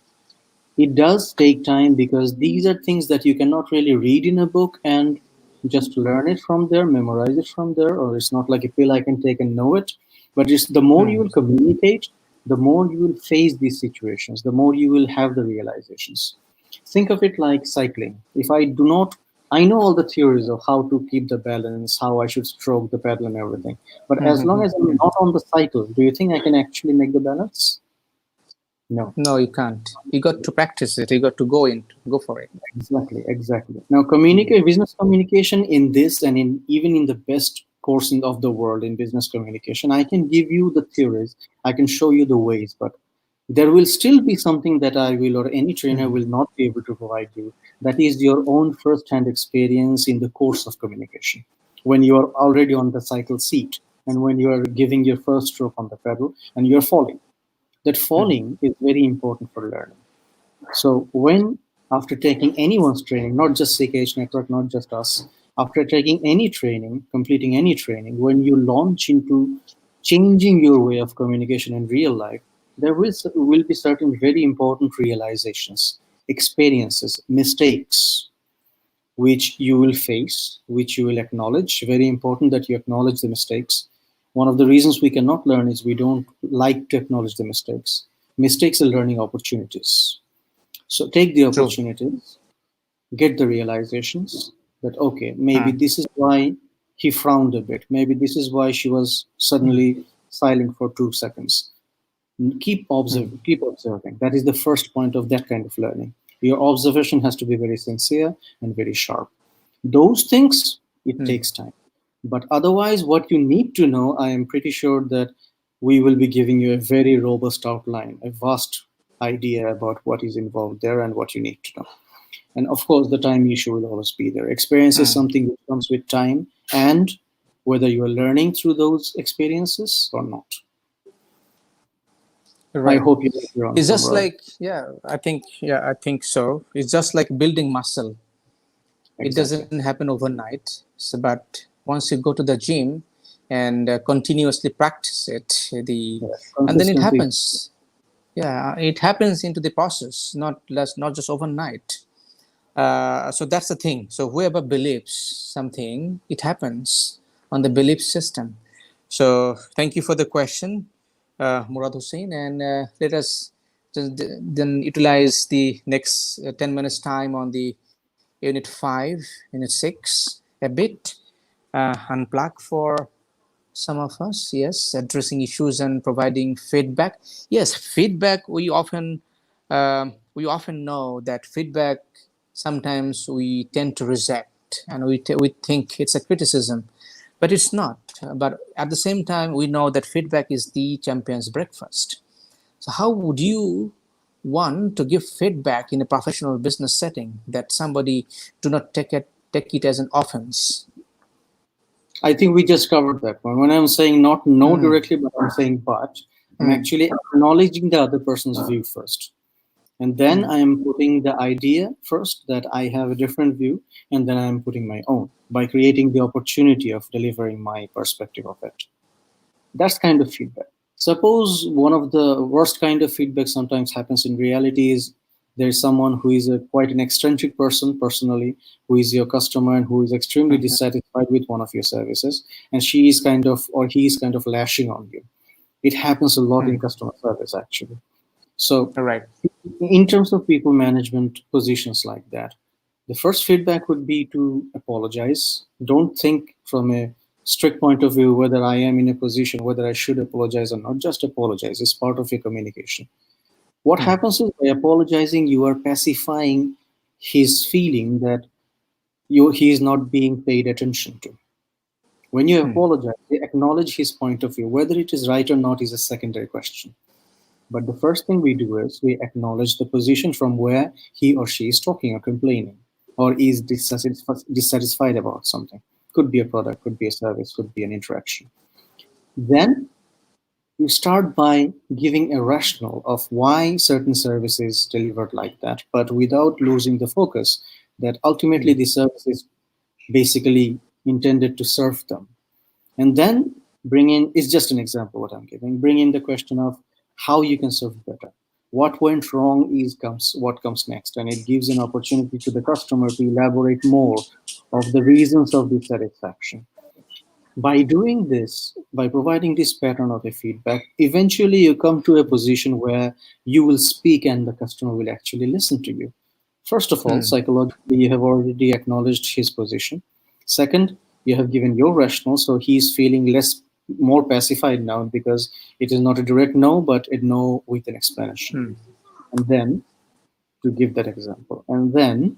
It does take time because these are things that you cannot really read in a book and just learn it from there, memorize it from there, or it's not like a pill I can take and know it. But it's the more you will communicate, the more you will face these situations, the more you will have the realizations. Think of it like cycling. If I do not, I know all the theories of how to keep the balance, how I should stroke the pedal and everything. But as long as I'm not on the cycle, do you think I can actually make the balance? No. No, you can't. You got to practice it. You got to go for it. Exactly. Now, communicate business communication in this and in even in the best coursing of the world in business communication, I can give you the theories, I can show you the ways, but there will still be something that I will or any trainer will not be able to provide you. That is your own first-hand experience in the course of communication. When you are already on the cycle seat and when you are giving your first stroke on the pedal and you're falling. That falling is very important for learning. So when after taking anyone's training, not just CKH Network, not just us, after taking any training, completing any training, when you launch into changing your way of communication in real life, there will be certain very important realizations, experiences, mistakes, which you will face, which you will acknowledge. Very important that you acknowledge the mistakes. One of the reasons we cannot learn is we don't like to acknowledge the mistakes. Mistakes are learning opportunities. So take the True. opportunities, get the realizations that, okay, maybe this is why he frowned a bit. Maybe this is why she was suddenly silent for 2 seconds. Keep observing. That is the first point of that kind of learning. Your observation has to be very sincere and very sharp. Those things, it takes time. But otherwise, what you need to know, I am pretty sure that we will be giving you a very robust outline, a vast idea about what is involved there and what you need to know. And of course, the time issue will always be there. Experience is something that comes with time, and whether you are learning through those experiences or not. I Right. hope you are on, It's just Kamral. like, I think so. It's just like building muscle. It Exactly. doesn't happen overnight. So, but once you go to the gym and continuously practice it, Yes. and then it Consistency. happens. Yeah, it happens into the process, not just overnight. So that's the thing. So whoever believes something, it happens on the belief system. So thank you for the question, Murad Hussein, and let us then utilize the next 10 minutes time on the unit 5, unit 6 a bit, unplug for some of us. Yes, addressing issues and providing feedback. Yes, feedback, we often know that feedback sometimes we tend to reject, and we think it's a criticism, but it's not. But at the same time, we know that feedback is the champion's breakfast. So how would you want to give feedback in a professional business setting that somebody do not take it as an offense? I think we just covered that one. When I'm saying not no directly, but I'm saying but, I'm actually acknowledging the other person's view first. And then I am putting the idea first that I have a different view, and then I am putting my own by creating the opportunity of delivering my perspective of it. That's kind of feedback. Suppose one of the worst kind of feedback sometimes happens in reality is there's someone who is quite an eccentric person personally, who is your customer and who is extremely dissatisfied with one of your services, and she is kind of or he is kind of lashing on you. It happens a lot in customer service actually. So Right. in terms of people management positions like that, the first feedback would be to apologize. Don't think from a strict point of view whether I am in a position, whether I should apologize or not. Just apologize. It's part of your communication. What happens is by apologizing, you are pacifying his feeling that he is not being paid attention to. When you apologize, you acknowledge his point of view. Whether it is right or not is a secondary question. But the first thing we do is we acknowledge the position from where he or she is talking or complaining or is dissatisfied about something. Could be a product, could be a service, could be an interaction. Then you start by giving a rationale of why certain service is delivered like that, but without losing the focus that ultimately the service is basically intended to serve them. And then bring in, it's just an example what I'm giving, bring in the question of how you can serve better. What went wrong is what comes next. And it gives an opportunity to the customer to elaborate more of the reasons of dissatisfaction. By doing this, by providing this pattern of a feedback, eventually you come to a position where you will speak and the customer will actually listen to you. First of all, psychologically, you have already acknowledged his position. Second, you have given your rationale, so he is feeling less more pacified now because it is not a direct no, but a no with an explanation. And then to give that example, and then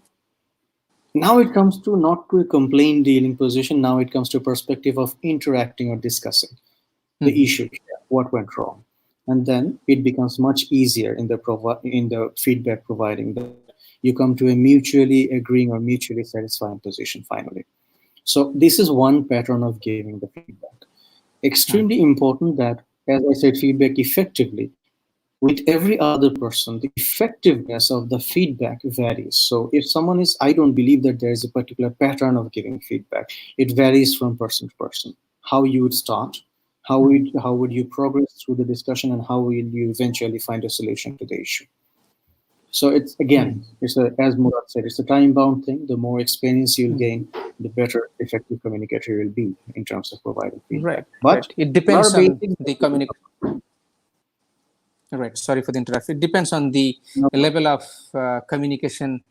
now it comes to not to a complaint dealing position. Now it comes to a perspective of interacting or discussing the issue, what went wrong, and then it becomes much easier in the feedback providing that you come to a mutually agreeing or mutually satisfying position finally. So this is one pattern of giving the feedback. Extremely important that, as I said, feedback effectively. With every other person, the effectiveness of the feedback varies. So if someone is, I don't believe that there is a particular pattern of giving feedback. It varies from person to person. How you would start, how would you progress through the discussion, and how will you eventually find a solution to the issue. So it's again, as Murad said, it's a time-bound thing. The more experience you'll gain, the better effective communicator you'll be in terms of providing feedback. Right. But right. It depends on the communication. Right. Sorry for the interruption. It depends on the level of communication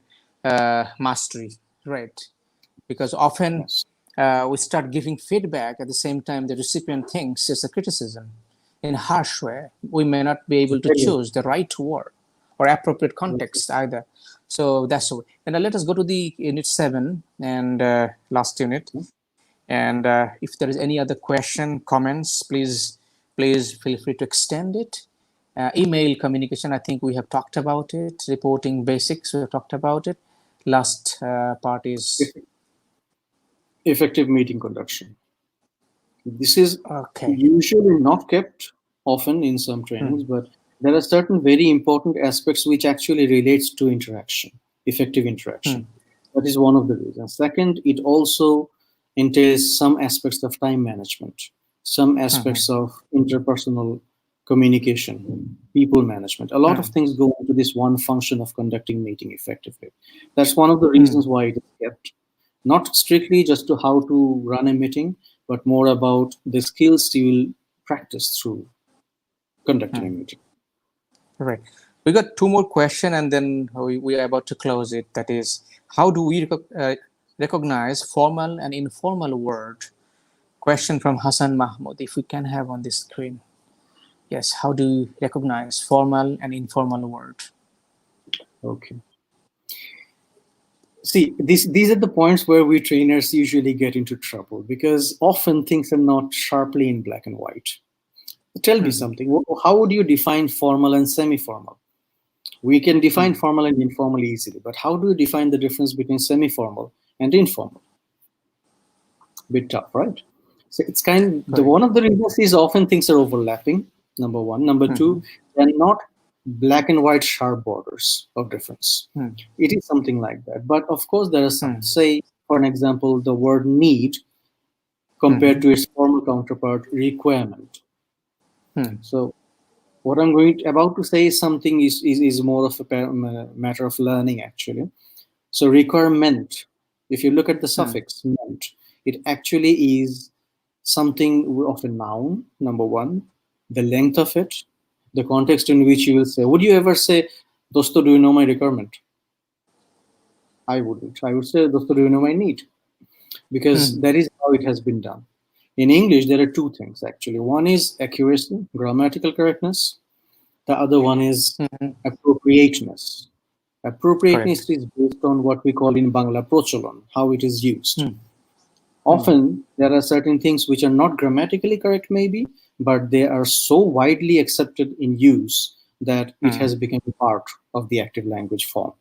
mastery. Right. Because often we start giving feedback at the same time the recipient thinks it's a criticism in a harsh way. We may not be able to choose the right word or appropriate context either. So that's the way. And let us go to the unit 7 and last unit. And if there is any other question, comments, please feel free to extend it. Email communication, I think we have talked about it. Reporting basics, we have talked about it. Last part is effective meeting conduction. This is usually not kept often in some trainings, but there are certain very important aspects which actually relates to interaction, effective interaction. That is one of the reasons. Second, it also entails some aspects of time management, some aspects of interpersonal communication, people management. A lot of things go into this one function of conducting meeting effectively. That's one of the reasons why it is kept. Not strictly just to how to run a meeting, but more about the skills you will practice through conducting a meeting. Right. We got 2 more questions and then we are about to close it. That is, how do we recognize formal and informal word? Question from Hassan Mahmoud, if we can have on the screen. Yes, how do you recognize formal and informal word? Okay. See, these are the points where we trainers usually get into trouble because often things are not sharply in black and white. Tell me something. How would you define formal and semi-formal? We can define formal and informal easily, but how do you define the difference between semi-formal and informal? Bit tough, right? So it's one of the reasons is often things are overlapping. Number one. Number two, they're not black and white sharp borders of difference. It is something like that. But of course, there are some. Say, for an example, the word need compared to its formal counterpart, requirement. So what I'm about to say is something is more of a matter of learning, actually. So requirement, if you look at the suffix ment, it actually is something of a noun, number one, the length of it, the context in which you will say. Would you ever say, Dosto, do you know my requirement? I wouldn't. I would say, Dosto, do you know my need? Because that is how it has been done. In English, there are 2 things, actually. One is accuracy, grammatical correctness. The other one is appropriateness. Appropriateness is based on what we call in Bangla procholon, how it is used. Often, there are certain things which are not grammatically correct, maybe, but they are so widely accepted in use that it has become part of the active language form.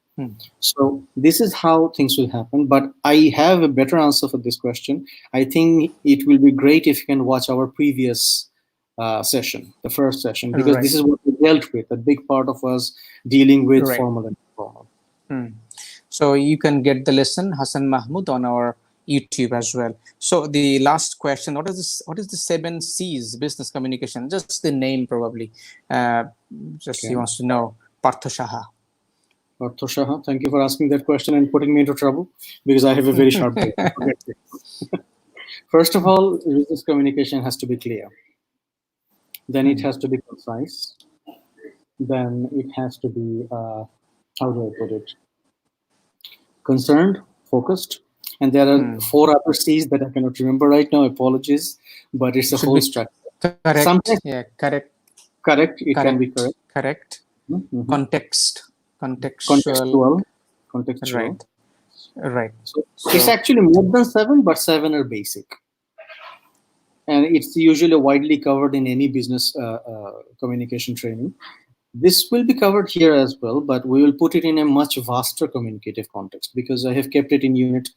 So this is how things will happen. But I have a better answer for this question. I think it will be great if you can watch our previous session, the first session, because this is what we dealt with, a big part of us dealing with formal and informal. So you can get the lesson, Hassan Mahmoud, on our YouTube as well. So the last question, what is this? What is the 7 C's business communication? Just the name probably. He wants to know. Partho Shaha. Partho Shaha, thank you for asking that question and putting me into trouble because I have a very sharp brain. First of all, business communication has to be clear. Then it has to be concise. Then it has to be, how do I put it? Concerned, focused. And there are 4 other C's that I cannot remember right now. Apologies, but it's a Should whole be structure. correct. Sometimes Yeah, correct. correct. It can be Correct. correct. Correct. Mhm. Context. Contextual. Contextual. Contextual. Right. Right. So it's So. actually more than 7, but 7 are basic. And it's usually widely covered in any business communication training. This will be covered here as well, but we will put it in a much vaster communicative context because I have kept it in unit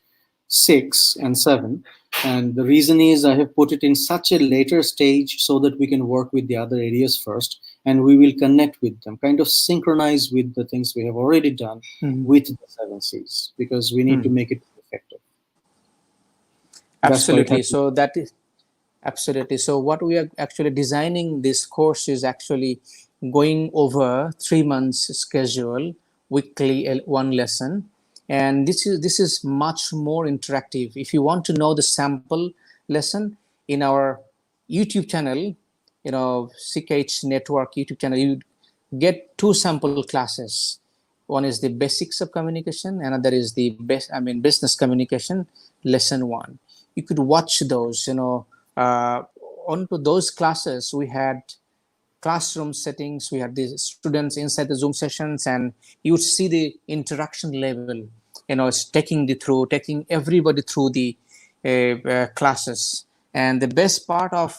6 and 7. And the reason is I have put it in such a later stage so that we can work with the other areas first and we will connect with them, kind of synchronize with the things we have already done with the 7 C's because we need to make it effective. That's why it Absolutely. has. So that is absolutely. So what we are actually designing this course is actually going over 3 months schedule, weekly one lesson, and this is much more interactive. If you want to know the sample lesson in our YouTube channel, CKH Network YouTube channel, you get 2 sample classes. One is the basics of communication, another is the business communication lesson 1. You could watch those. Uh, Onto those classes we had classroom settings, we had the students inside the Zoom sessions, and you would see the interaction level. It's taking everybody through the classes. And the best part of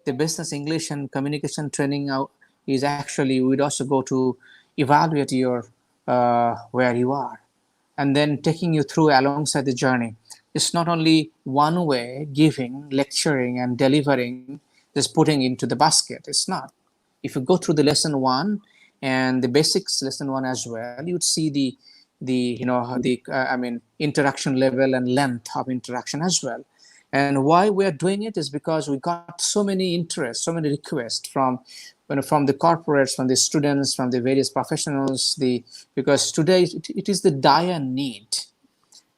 the business English and communication training is actually we'd also go to evaluate your where you are, and then taking you through alongside the journey. It's not only one way, giving, lecturing, and delivering, just putting into the basket. It's not. If you go through the lesson 1 and the basics lesson 1 as well, you'd see the interaction level and length of interaction as well. And why we are doing it is because we got so many interests, so many requests from the corporates, from the students, from the various professionals. Because today it is the dire need,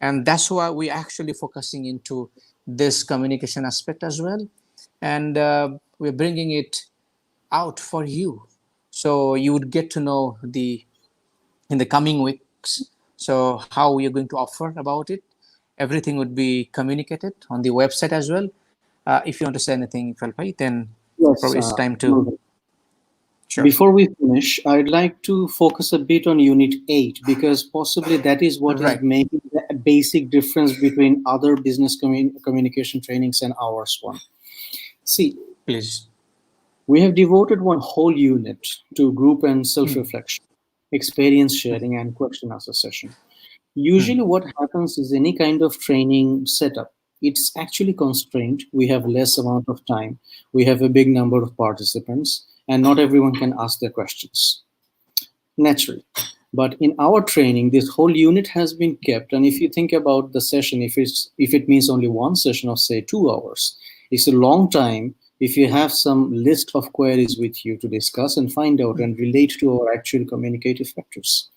and that's why we're actually focusing into this communication aspect as well, and we're bringing it out for you, so you would get to know in the coming weeks. So how we are going to offer about it, everything would be communicated on the website as well. If you want to say anything, Falpai, then Yes. probably it's time to. Sure. Before we finish, I'd like to focus a bit on Unit 8 because possibly that is what is Right. making the basic difference between other business communication trainings and ours one. See, Please. we have devoted one whole unit to group and self-reflection, experience sharing, and question answer session. Usually what happens is any kind of training setup, it's actually constrained. We have less amount of time. We have a big number of participants and not everyone can ask their questions. Naturally. But in our training, this whole unit has been kept. And if you think about the session, if it means only one session of say 2 hours, it's a long time if you have some list of queries with you to discuss and find out and relate to our actual communicative factors.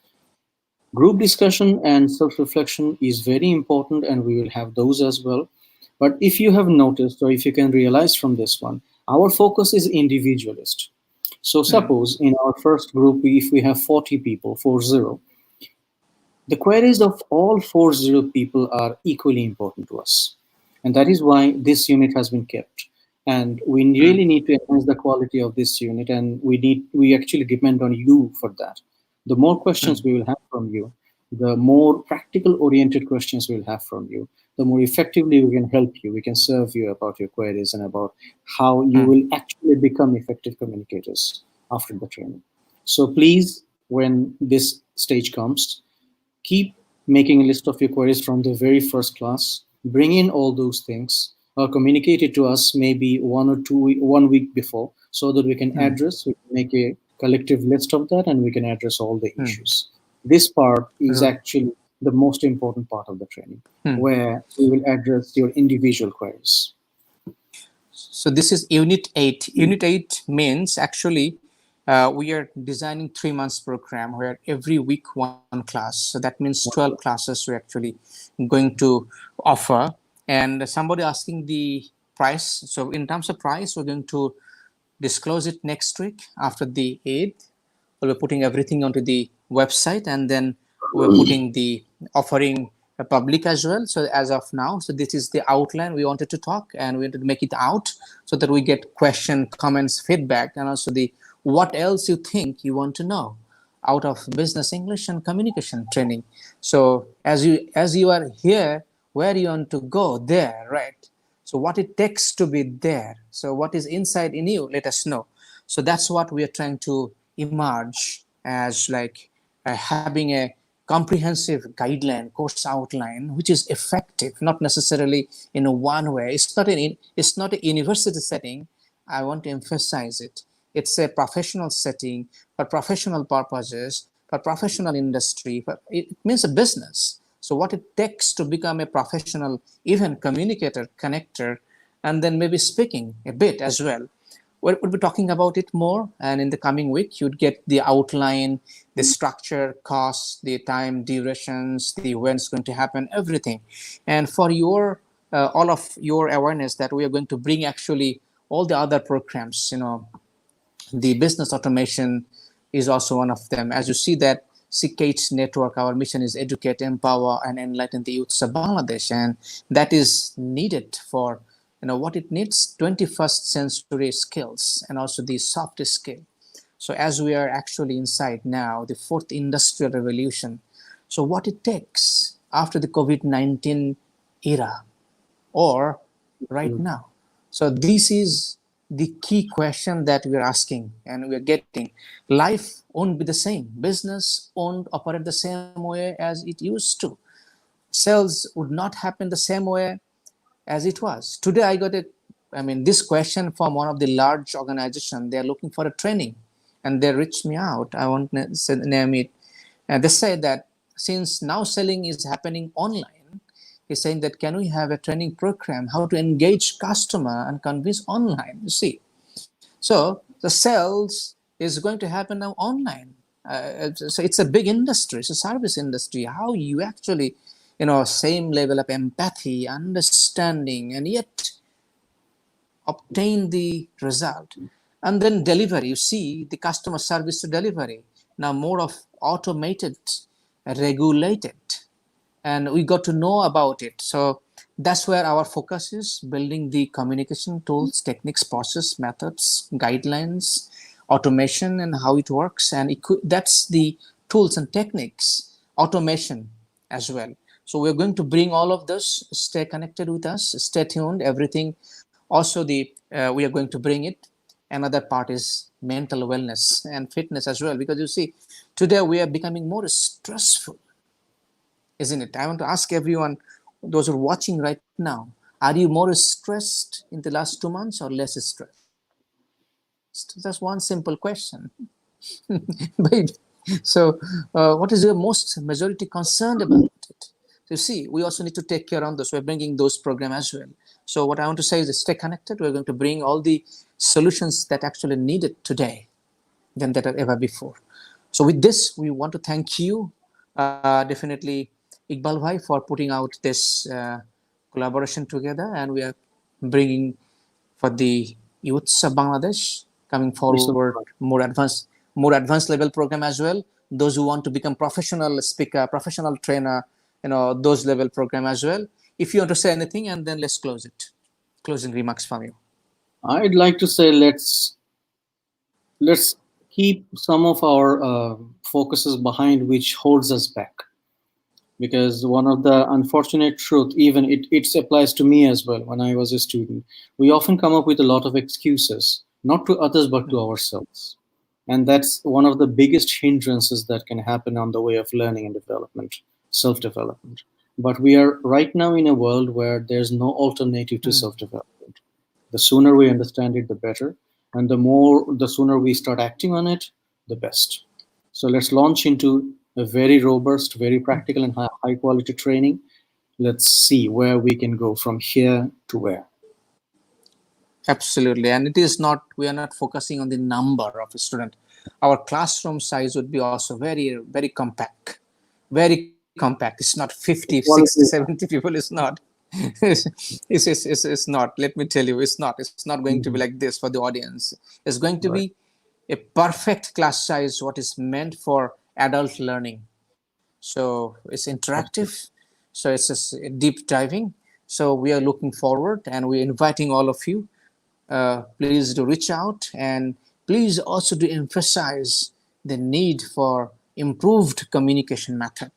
Group discussion and self-reflection is very important and we will have those as well. But if you have noticed or if you can realize from this one, our focus is individualist. So suppose in our first group, if we have 40 people, 40, the queries of all 40 people are equally important to us. And that is why this unit has been kept. And we really need to enhance the quality of this unit and we actually depend on you for that. The more questions we will have from you, the more practical oriented questions we'll have from you, the more effectively we can help you, we can serve you about your queries and about how you will actually become effective communicators after the training. So please, when this stage comes, keep making a list of your queries from the very first class, bring in all those things, or communicate it to us maybe 1 week before so that we can make a collective list of that and we can address all the issues. This part is actually the most important part of the training, where we will address your individual queries. So this is Unit 8. Unit 8 means actually we are designing 3 months program where every week one class. So that means 12 classes we're actually going to offer. And somebody asking the price. So in terms of price, we're going to disclose it next week after the 8th. We'll be putting everything onto the website and then we're putting the offering public as well. So as of now, so this is the outline we wanted to talk, and we wanted to make it out so that we get question, comments, feedback, and also the what else you think you want to know out of business English and communication training. So as you are here, where you want to go there, right? So what it takes to be there. So what is inside in you, let us know. So that's what we are trying to emerge as, like having a comprehensive guideline, course outline, which is effective, not necessarily in a one way. It's not a university setting. I want to emphasize it. It's a professional setting for professional purposes, for professional industry. It means a business. So what it takes to become a professional, even communicator, connector, and then maybe speaking a bit as well. We'll be talking about it more, and in the coming week, you'd get the outline, the structure, costs, the time, durations, the when it's going to happen, everything. And for your all of your awareness that we are going to bring actually all the other programs, the business automation is also one of them. As you see that CKH network, our mission is educate, empower, and enlighten the youths of Bangladesh, and that is needed for what it needs: 21st century skills and also the soft skill. So as we are actually inside now the fourth industrial revolution, so what it takes after the COVID-19 era or right now. So this is the key question that we are asking and we are getting. Life won't be the same. Business won't operate the same way as it used to. Sales would not happen the same way as it was. Today I got this question from one of the large organization. They are looking for a training and they reached me out. I won't name it. And they say that since now selling is happening online, he's saying that can we have a training program how to engage customer and convince online, you see. So the sales is going to happen now online. So it's a big industry, it's a service industry. How you actually same level of empathy, understanding, and yet obtain the result. And then delivery, you see the customer service to delivery now more of automated, regulated, and we got to know about it. So that's where our focus is: building the communication tools, techniques, process, methods, guidelines, automation, and how it works. And that's the tools and techniques, automation as well. So we're going to bring all of this. Stay connected with us, stay tuned, everything. Also we are going to bring it. Another part is mental wellness and fitness as well, because you see today we are becoming more stressful, isn't it? I want to ask everyone, those who are watching right now, are you more stressed in the last 2 months or less stressed? That's one simple question. Baby. So what is your most majority concerned about it? So you see, we also need to take care on this. We're bringing those programs as well. So what I want to say is stay connected. We're going to bring all the solutions that actually needed today than that ever before. So with this, we want to thank you, definitely Iqbal Bhai, for putting out this collaboration together, and we are bringing for the youths of Bangladesh coming forward more advanced level program as well. Those who want to become professional speaker, professional trainer, those level program as well. If you want to say anything, and then let's close it. Closing remarks from you. I'd like to say let's keep some of our focuses behind which holds us back, because one of the unfortunate truth, even it applies to me as well. When I was a student, we often come up with a lot of excuses, not to others but to ourselves, and that's one of the biggest hindrances that can happen on the way of learning and development, self-development. But we are right now in a world where there's no alternative to self-development. The sooner we understand it, the better, and the sooner we start acting on it, the best. So let's launch into a very robust, very practical and high quality training. Let's see where we can go from here to where. Absolutely. And it is not, we are not focusing on the number of students. Our classroom size would be also very, very compact. Very compact. It's not 50, 60, 70 people. It's not. It's not. Let me tell you, it's not. It's not going to be like this for the audience. It's going to be a perfect class size, what is meant for adult learning. So it's interactive. So it's just a deep diving. So we are looking forward, and we're inviting all of you. Please do reach out, and please also do emphasize the need for improved communication method.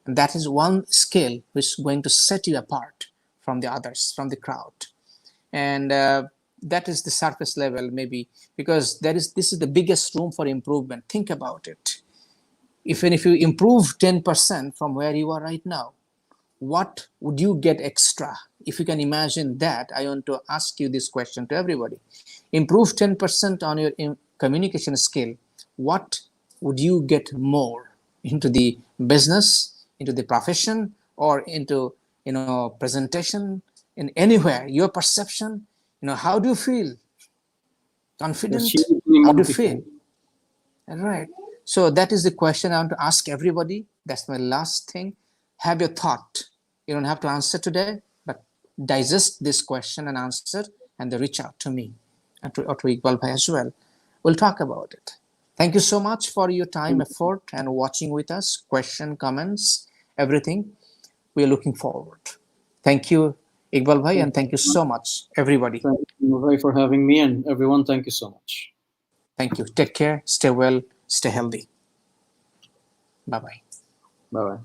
And that is one skill which is going to set you apart from the others, from the crowd. And that is the surface level, maybe, because this is the biggest room for improvement. Think about it. Even if you improve 10% from where you are right now, what would you get extra? If you can imagine that, I want to ask you this question to everybody. Improve 10% on your communication skill. What would you get more into the business, into the profession, or into presentation, in anywhere? Your perception. How do you feel? That's Confident? hugely How do you feel? motivating. All right. So that is the question I want to ask everybody. That's my last thing. Have your thought. You don't have to answer today, but digest this question and answer, and then reach out to me and or to Iqbal Bhai as well. We'll talk about it. Thank you so much for your time, effort, and watching with us. Question, comments, everything. We are looking forward. Thank you, Iqbal Bhai, and thank you so much, everybody. Thank you, Kamrul, for having me, and everyone, thank you so much. Thank you. Take care. Stay well. Stay healthy. Bye-bye. Bye bye.